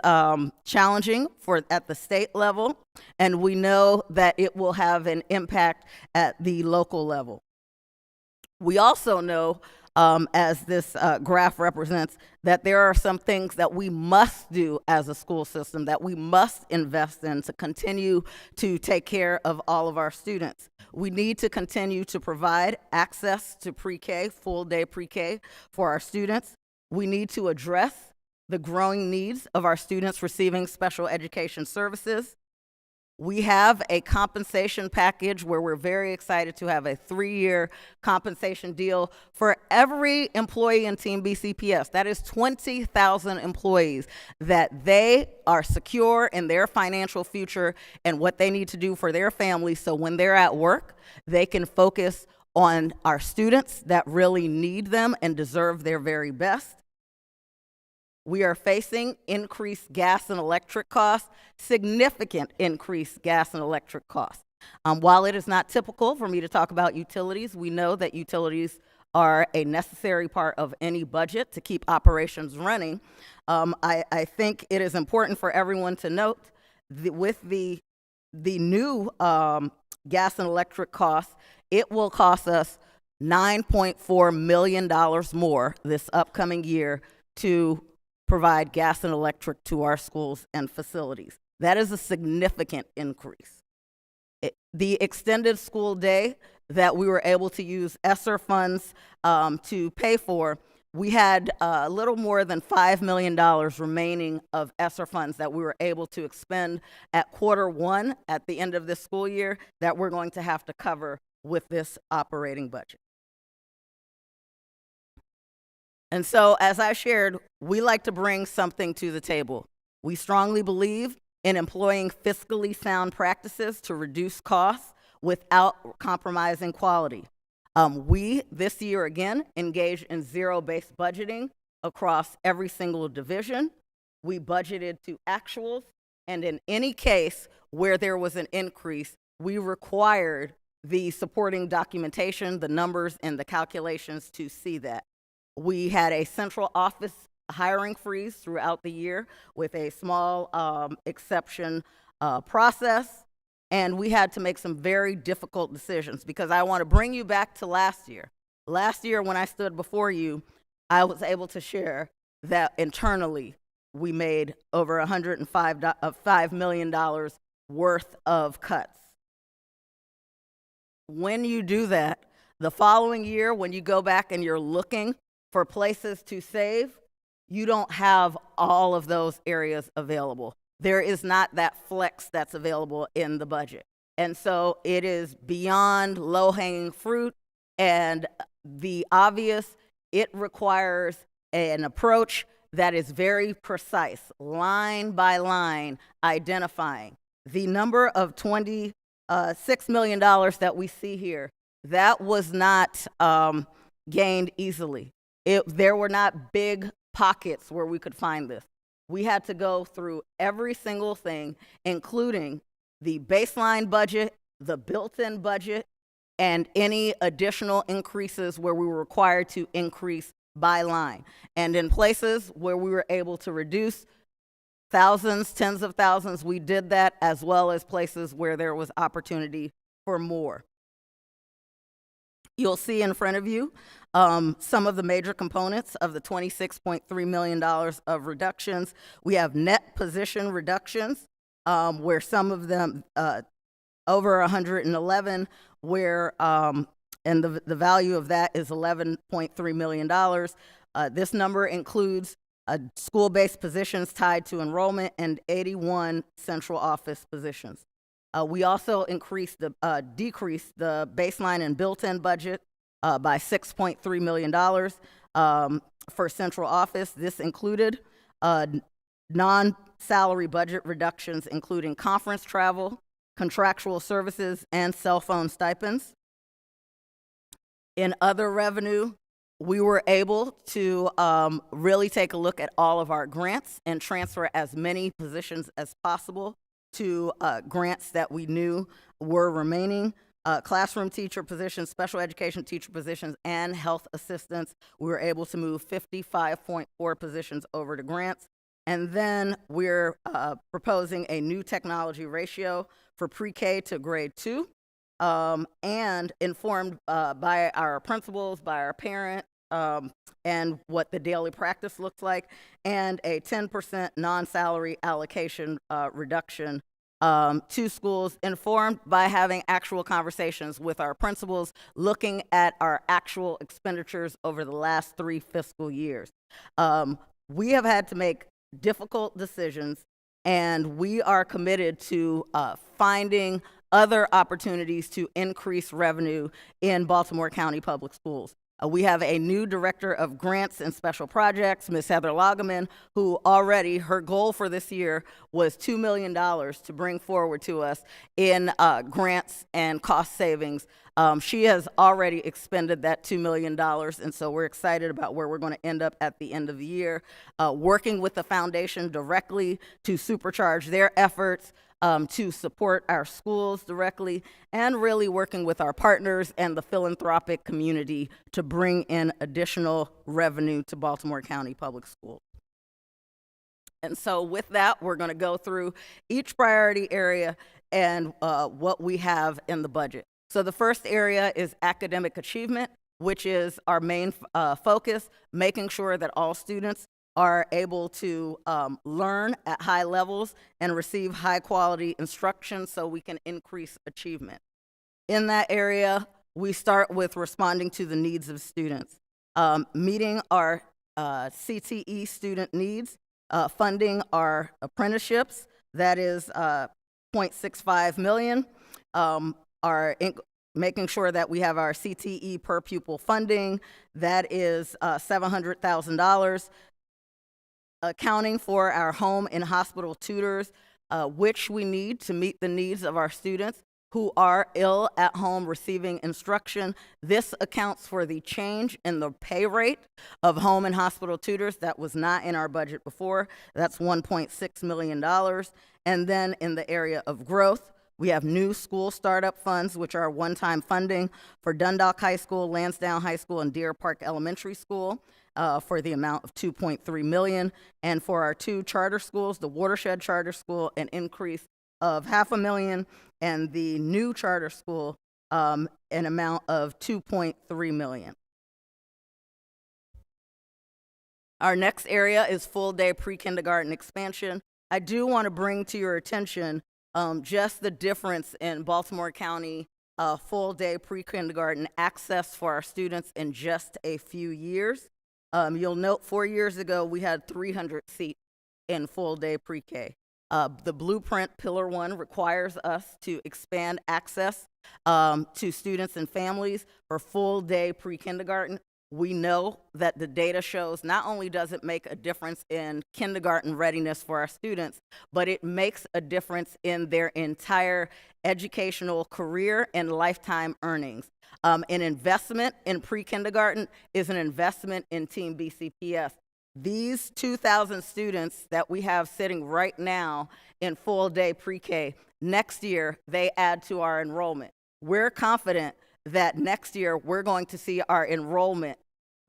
challenging at the state level, and we know that it will have an impact at the local level. We also know, as this graph represents, that there are some things that we must do as a school system, that we must invest in to continue to take care of all of our students. We need to continue to provide access to pre-K, full-day pre-K for our students. We need to address the growing needs of our students receiving special education services. We have a compensation package where we're very excited to have a 3-year compensation deal for every employee in Team BCPS. That is 20,000 employees, that they are secure in their financial future and what they need to do for their families, so when they're at work, they can focus on our students that really need them and deserve their very best. We are facing increased gas and electric costs, significant increased gas and electric costs. While it is not typical for me to talk about utilities, we know that utilities are a necessary part of any budget to keep operations running. I think it is important for everyone to note with the new gas and electric costs, it will cost us $9.4 million more this upcoming year to provide gas and electric to our schools and facilities. That is a significant increase. The extended school day that we were able to use ESSER funds to pay for, we had a little more than $5 million remaining of ESSER funds that we were able to expend at Q1 at the end of this school year that we're going to have to cover with this operating budget. And so, as I shared, we like to bring something to the table. We strongly believe in employing fiscally sound practices to reduce costs without compromising quality. We, this year again, engaged in zero-based budgeting across every single division. We budgeted to actuals, and in any case where there was an increase, we required the supporting documentation, the numbers, and the calculations to see that. We had a central office hiring freeze throughout the year with a small exception process. And we had to make some very difficult decisions because I want to bring you back to last year. Last year, when I stood before you, I was able to share that internally we made over $5 million worth of cuts. When you do that, the following year, when you go back and you're looking for places to save, you don't have all of those areas available. There is not that flex that's available in the budget. And so it is beyond low-hanging fruit and the obvious. It requires an approach that is very precise, line by line, identifying. The number of $26 million that we see here, that was not gained easily. There were not big pockets where we could find this. We had to go through every single thing, including the baseline budget, the built-in budget, and any additional increases where we were required to increase by line. And in places where we were able to reduce thousands, tens of thousands, we did that, as well as places where there was opportunity for more. You'll see in front of you some of the major components of the $26.3 million of reductions. We have net position reductions, where some of them over 111, where and the value of that is $11.3 million. This number includes school-based positions tied to enrollment and 81 central office positions. We also decreased the baseline and built-in budget by $6.3 million for central office. This included non-salary budget reductions, including conference travel, contractual services, and cell phone stipends. In other revenue, we were able to really take a look at all of our grants and transfer as many positions as possible to grants that we knew were remaining. Classroom teacher positions, special education teacher positions, and health assistants. We were able to move 55.4 positions over to grants. And then we're proposing a new technology ratio for pre-K to grade 2, and informed by our principals, by our parent, and what the daily practice looks like, and a 10% non-salary allocation reduction to schools, informed by having actual conversations with our principals, looking at our actual expenditures over the last 3 fiscal years. We have had to make difficult decisions, and we are committed to finding other opportunities to increase revenue in Baltimore County Public Schools. We have a new director of grants and special projects, Ms. Heather Lagaman, who already, her goal for this year was $2 million to bring forward to us in grants and cost savings. She has already expended that $2 million, and so we're excited about where we're going to end up at the end of the year, working with the foundation directly to supercharge their efforts, to support our schools directly, and really working with our partners and the philanthropic community to bring in additional revenue to Baltimore County Public Schools. And so with that, we're going to go through each priority area and what we have in the budget. So the first area is academic achievement, which is our main focus, making sure that all students are able to learn at high levels and receive high quality instruction so we can increase achievement. In that area, we start with responding to the needs of students, meeting our CTE student needs, funding our apprenticeships, that is $0.65 million, making sure that we have our CTE per pupil funding, that is $700,000, accounting for our home and hospital tutors, which we need to meet the needs of our students who are ill at home receiving instruction. This accounts for the change in the pay rate of home and hospital tutors that was not in our budget before. That's $1.6 million. And then in the area of growth, we have new school startup funds, which are one-time funding for Dundalk High School, Lansdowne High School, and Deer Park Elementary School for the amount of $2.3 million. And for our 2 charter schools, the Watershed Charter School, an increase of $500,000, and the new charter school, an amount of $2.3 million. Our next area is full-day pre-kindergarten expansion. I do want to bring to your attention just the difference in Baltimore County full-day pre-kindergarten access for our students in just a few years. You'll note 4 years ago, we had 300 seats in full-day pre-K. The Blueprint Pillar 1 requires us to expand access to students and families for full-day pre-kindergarten. We know that the data shows not only does it make a difference in kindergarten readiness for our students, but it makes a difference in their entire educational career and lifetime earnings. An investment in pre-kindergarten is an investment in Team BCPS. These 2,000 students that we have sitting right now in full-day pre-K, next year they add to our enrollment. We're confident that next year we're going to see our enrollment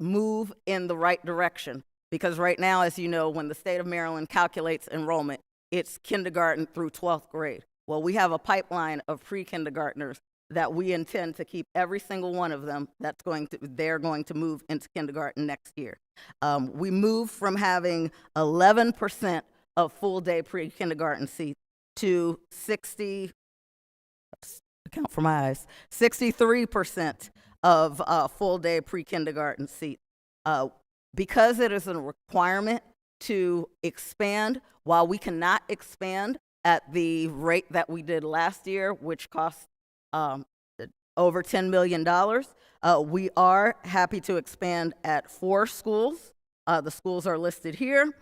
move in the right direction, because right now, as you know, when the state of Maryland calculates enrollment, it's kindergarten through 12th grade. Well, we have a pipeline of pre-kindergartners that we intend to keep every single one of them they're going to move into kindergarten next year. We moved from having 11% of full-day pre-kindergarten seats to 63% of full-day pre-kindergarten seats. Because it is a requirement to expand, while we cannot expand at the rate that we did last year, which cost over $10 million, we are happy to expand at 4 schools. The schools are listed here.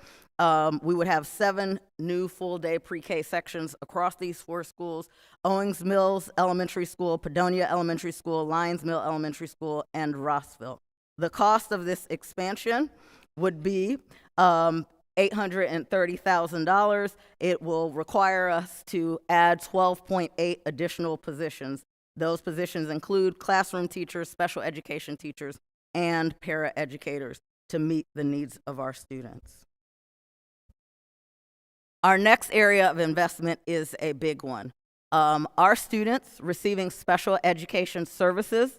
We would have 7 new full-day pre-K sections across these 4 schools: Owings Mills Elementary School, Padonia Elementary School, Lyons Mill Elementary School, and Rossville. The cost of this expansion would be $830,000. It will require us to add 12.8 additional positions. Those positions include classroom teachers, special education teachers, and paraeducators to meet the needs of our students. Our next area of investment is a big one. Our students receiving special education services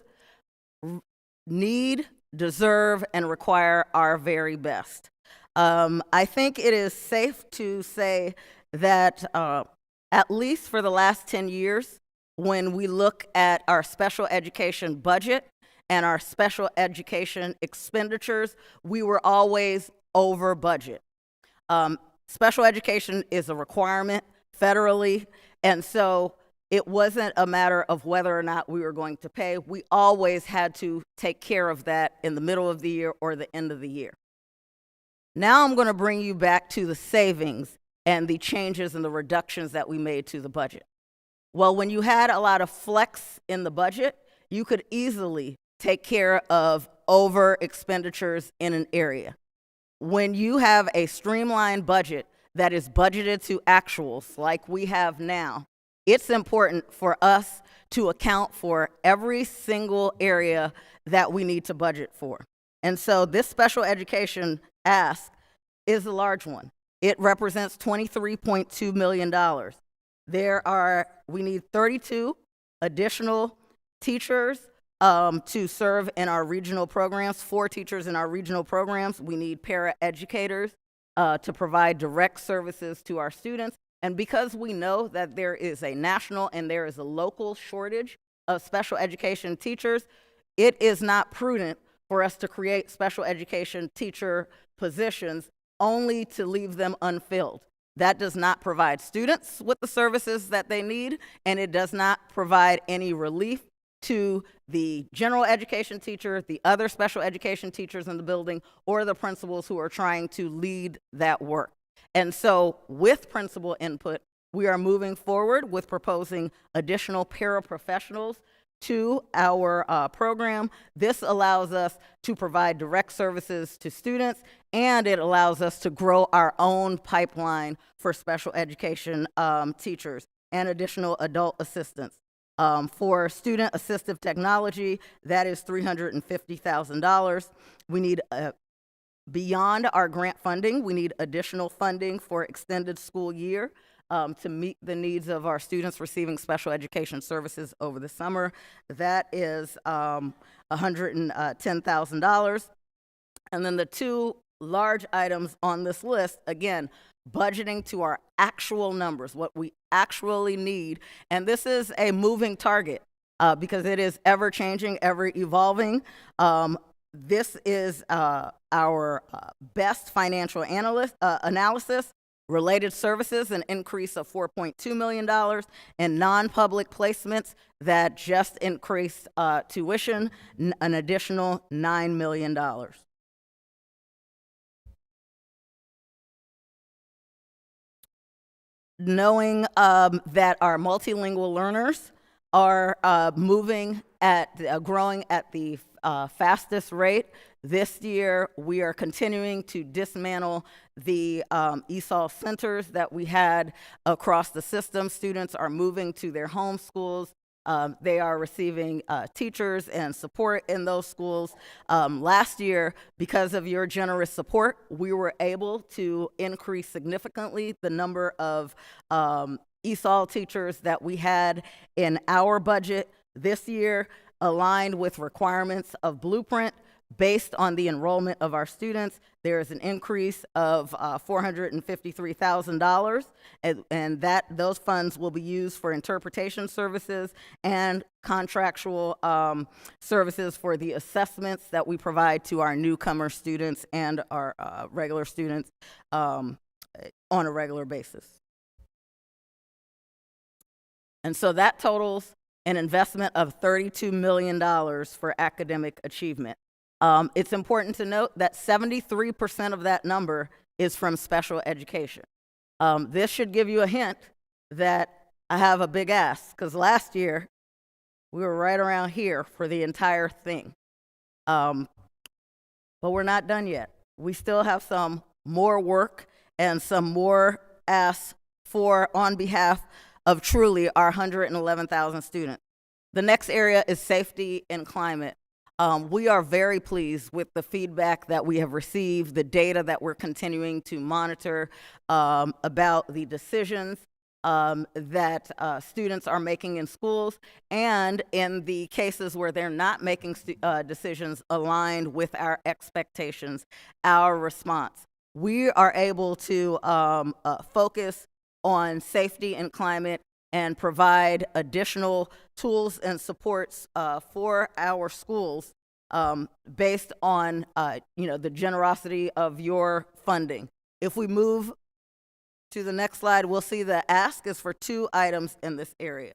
need, deserve, and require our very best. I think it is safe to say that at least for the last 10 years, when we look at our special education budget and our special education expenditures, we were always over budget. Special education is a requirement federally, and so it wasn't a matter of whether or not we were going to pay. We always had to take care of that in the middle of the year or the end of the year. Now I'm going to bring you back to the savings and the changes and the reductions that we made to the budget. Well, when you had a lot of flex in the budget, you could easily take care of over expenditures in an area. When you have a streamlined budget that is budgeted to actuals like we have now, it's important for us to account for every single area that we need to budget for. And so this special education ask is a large one. It represents $23.2 million. We need 32 additional teachers to serve in our regional programs, 4 teachers in our regional programs. We need para-educators to provide direct services to our students. And because we know that there is a national and there is a local shortage of special education teachers, it is not prudent for us to create special education teacher positions only to leave them unfilled. That does not provide students with the services that they need, and it does not provide any relief to the general education teacher, the other special education teachers in the building, or the principals who are trying to lead that work. And so with principal input, we are moving forward with proposing additional paraprofessionals to our program. This allows us to provide direct services to students, and it allows us to grow our own pipeline for special education teachers and additional adult assistants. For student assistive technology, that is $350,000. We need beyond our grant funding, we need additional funding for extended school year to meet the needs of our students receiving special education services over the summer. That is $110,000. And then the 2 large items on this list, again, budgeting to our actual numbers, what we actually need. And this is a moving target because it is ever changing, ever evolving. This is our best financial analysis. Related services, an increase of $4.2 million, and non-public placements that just increased tuition, an additional $9 million. Knowing that our multilingual learners are growing at the fastest rate, this year we are continuing to dismantle the ESOL centers that we had across the system. Students are moving to their home schools. They are receiving teachers and support in those schools. Last year, because of your generous support, we were able to increase significantly the number of ESOL teachers that we had in our budget. This year, aligned with requirements of Blueprint, based on the enrollment of our students, there is an increase of $453,000, and those funds will be used for interpretation services and contractual services for the assessments that we provide to our newcomer students and our regular students on a regular basis. And so that totals an investment of $32 million for academic achievement. It's important to note that 73% of that number is from special education. This should give you a hint that I have a big ask, because last year we were right around here for the entire thing. But we're not done yet. We still have some more work and some more asks on behalf of truly our 111,000 students. The next area is safety and climate. We are very pleased with the feedback that we have received, the data that we're continuing to monitor about the decisions that students are making in schools, and in the cases where they're not making decisions aligned with our expectations, our response. We are able to focus on safety and climate and provide additional tools and supports for our schools based on the generosity of your funding. If we move to the next slide, we'll see the ask is for 2 items in this area.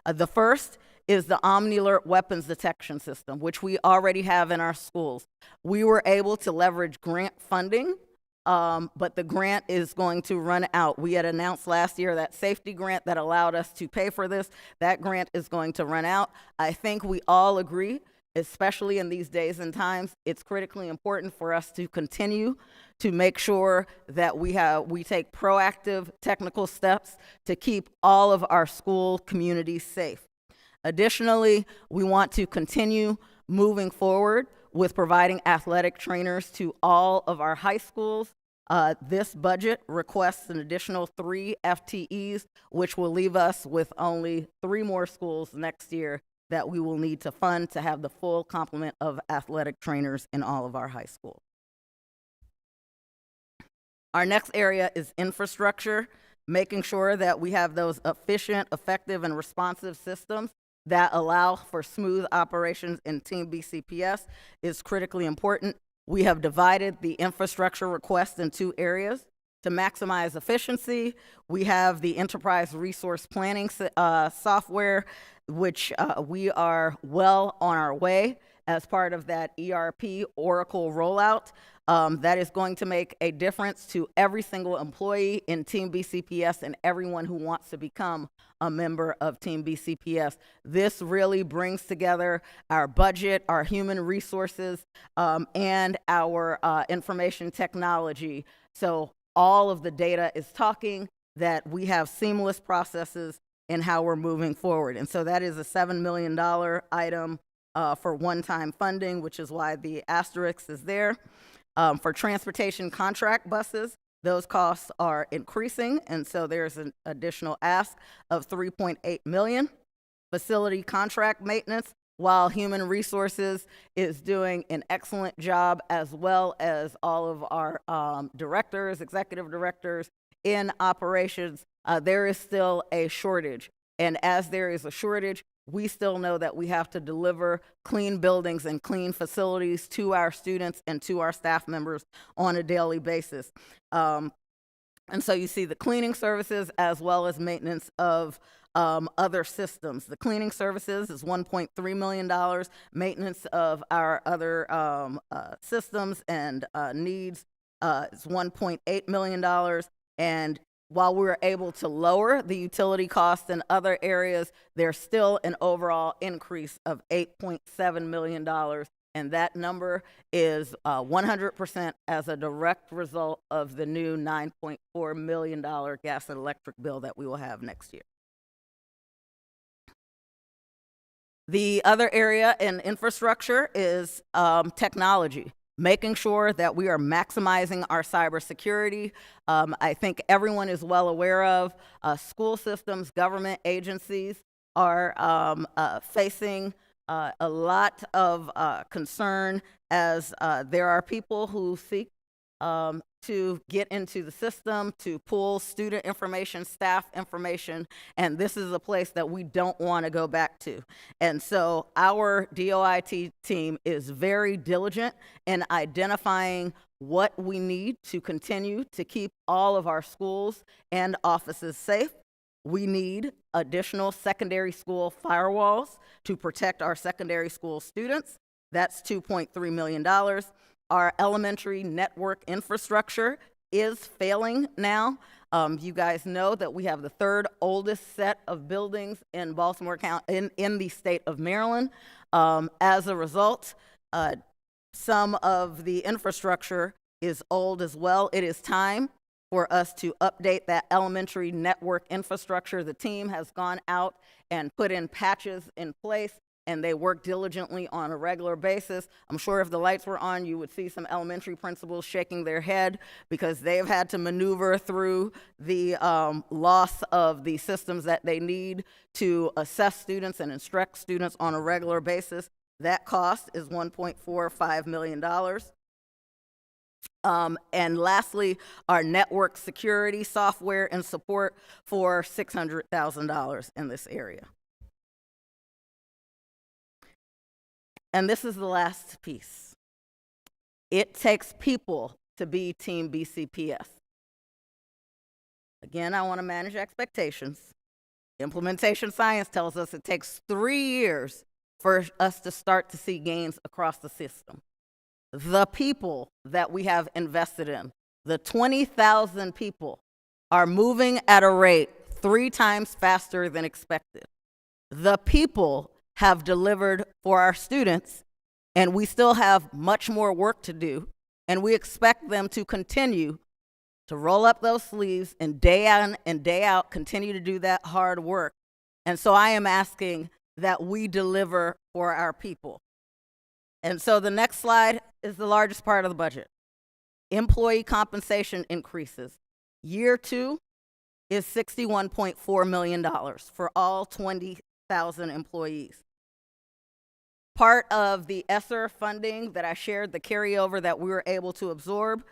The first is the OmniAlert weapons detection system, which we already have in our schools. We were able to leverage grant funding, but the grant is going to run out. We had announced last year that safety grant that allowed us to pay for this. That grant is going to run out. I think we all agree especially in these days and times, it's critically important for us to continue to make sure that we take proactive technical steps to keep all of our school communities safe. Additionally, we want to continue moving forward with providing athletic trainers to all of our high schools. This budget requests an additional 3 FTEs, which will leave us with only 3 more schools next year that we will need to fund to have the full complement of athletic trainers in all of our high schools. Our next area is infrastructure, making sure that we have those efficient, effective, and responsive systems that allow for smooth operations in Team BCPS is critically important. We have divided the infrastructure request in 2 areas. To maximize efficiency, we have the enterprise resource planning software, which we are well on our way as part of that ERP Oracle rollout. That is going to make a difference to every single employee in Team BCPS and everyone who wants to become a member of Team BCPS. This really brings together our budget, our human resources, and our information technology. So all of the data is talking that we have seamless processes in how we're moving forward. And so that is a $7 million item for one-time funding, which is why the asterisk is there. For transportation contract buses, those costs are increasing, and so there's an additional ask of $3.8 million. Facility contract maintenance, while human resources is doing an excellent job, as well as all of our directors, executive directors in operations, there is still a shortage. And as there is a shortage, we still know that we have to deliver clean buildings and clean facilities to our students and to our staff members on a daily basis. And so you see the cleaning services as well as maintenance of other systems. The cleaning services is $1.3 million. Maintenance of our other systems and needs is $1.8 million. And while we were able to lower the utility costs in other areas, there's still an overall increase of $8.7 million. And that number is 100% as a direct result of the new $9.4 million gas and electric bill that we will have next year. The other area in infrastructure is technology. Making sure that we are maximizing our cybersecurity. I think everyone is well aware of school systems, government agencies are facing a lot of concern as there are people who seek to get into the system, to pull student information, staff information, and this is a place that we don't want to go back to. And so our DOIT team is very diligent in identifying what we need to continue to keep all of our schools and offices safe. We need additional secondary school firewalls to protect our secondary school students. That's $2.3 million. Our elementary network infrastructure is failing now. You guys know that we have the 3rd oldest set of buildings in Baltimore County, in the state of Maryland. As a result, some of the infrastructure is old as well. It is time for us to update that elementary network infrastructure. The team has gone out and put in patches in place, and they work diligently on a regular basis. I'm sure if the lights were on, you would see some elementary principals shaking their head because they've had to maneuver through the loss of the systems that they need to assess students and instruct students on a regular basis. That cost is $1.45 million. And lastly, our network security software and support for $600,000 in this area. And this is the last piece. It takes people to be Team BCPS. Again, I want to manage expectations. Implementation science tells us it takes 3 years for us to start to see gains across the system. The people that we have invested in, the 20,000 people, are moving at a rate 3 times faster than expected. The people have delivered for our students, and we still have much more work to do, and we expect them to continue to roll up those sleeves and day in and day out continue to do that hard work. And so I am asking that we deliver for our people. And so the next slide is the largest part of the budget. Employee compensation increases. Year 2 is $61.4 million for all 20,000 employees. Part of the ESSER funding that I shared, the carryover that we were able to absorb,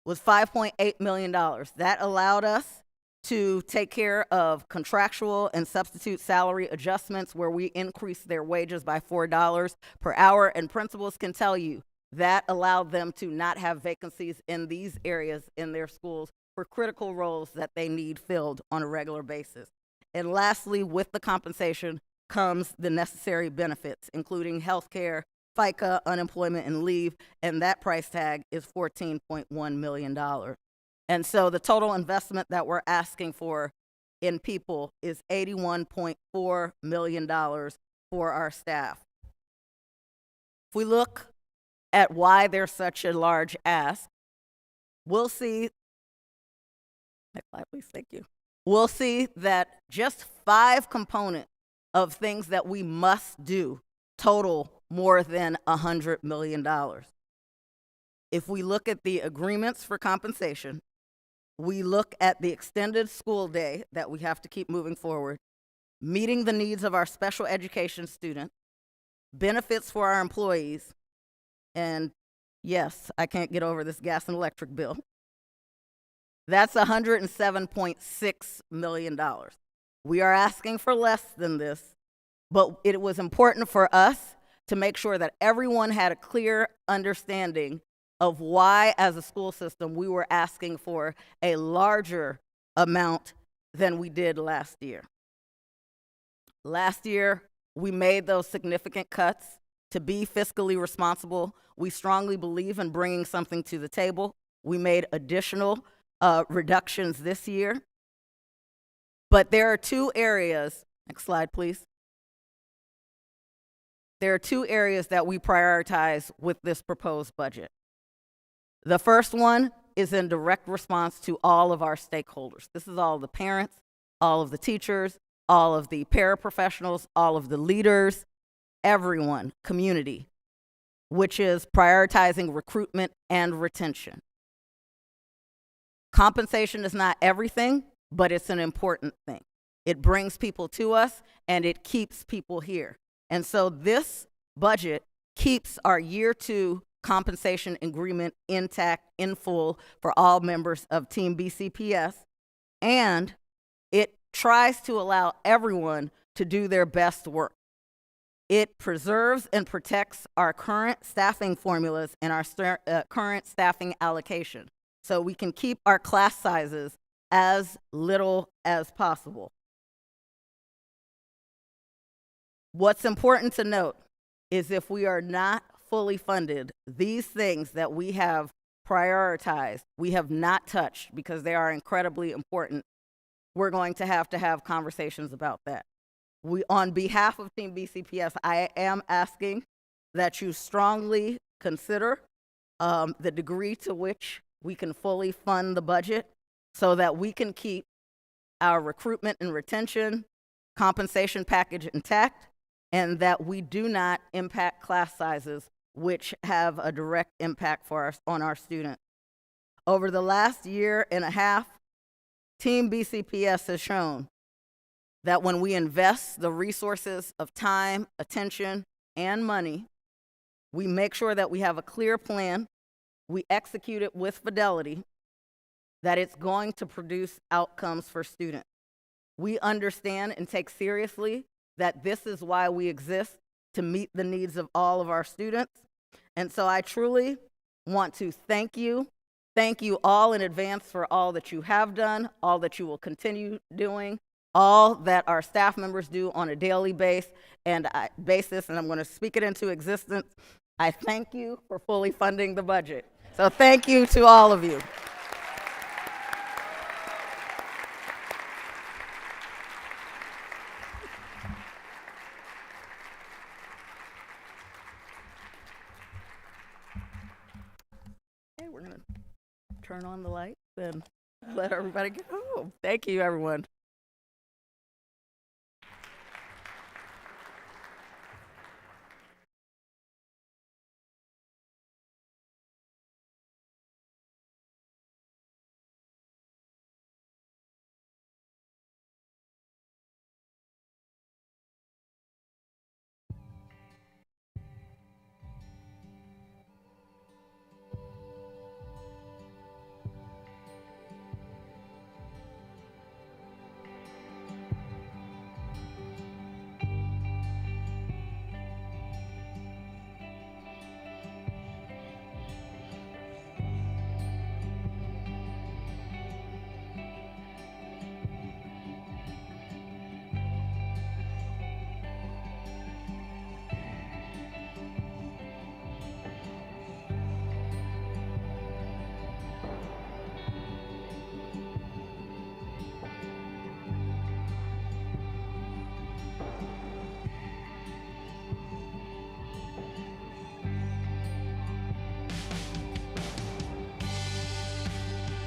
was $5.8 million. That allowed us to take care of contractual and substitute salary adjustments where we increased their wages by $4 per hour, and principals can tell you that allowed them to not have vacancies in these areas in their schools for critical roles that they need filled on a regular basis. And lastly, with the compensation comes the necessary benefits, including health care, FICA, unemployment, and leave, and that price tag is $14.1 million. And so the total investment that we're asking for in people is $81.4 million for our staff. If we look at why there's such a large ask, we'll see, next slide please, thank you. We'll see that just 5 components of things that we must do total more than $100 million. If we look at the agreements for compensation, we look at the extended school day that we have to keep moving forward, meeting the needs of our special education students, benefits for our employees, and yes, I can't get over this gas and electric bill. That's $107.6 million. We are asking for less than this, but it was important for us to make sure that everyone had a clear understanding of why, as a school system, we were asking for a larger amount than we did last year. Last year, we made those significant cuts to be fiscally responsible. We strongly believe in bringing something to the table. We made additional reductions this year. But there are 2 areas, next slide please. There are 2 areas that we prioritize with this proposed budget. The first one is in direct response to all of our stakeholders. This is all the parents, all of the teachers, all of the paraprofessionals, all of the leaders, everyone, community, which is prioritizing recruitment and retention. Compensation is not everything, but it's an important thing. It brings people to us and it keeps people here. And so this budget keeps our year 2 compensation agreement intact in full for all members of Team BCPS, and it tries to allow everyone to do their best work. It preserves and protects our current staffing formulas and our current staffing allocation, so we can keep our class sizes as little as possible. What's important to note is if we are not fully funded, these things that we have prioritized, we have not touched because they are incredibly important. We're going to have conversations about that. On behalf of Team BCPS, I am asking that you strongly consider the degree to which we can fully fund the budget so that we can keep our recruitment and retention compensation package intact, and that we do not impact class sizes, which have a direct impact on our students. Over the last year and a half, Team BCPS has shown that when we invest the resources of time, attention, and money, we make sure that we have a clear plan, we execute it with fidelity, that it's going to produce outcomes for students. We understand and take seriously that this is why we exist, to meet the needs of all of our students. And so I truly want to thank you all in advance for all that you have done, all that you will continue doing, all that our staff members do on a daily basis, and I'm going to speak it into existence. I thank you for fully funding the budget. So thank you to all of you. turn on the lights and let everybody get home. Thank you, everyone.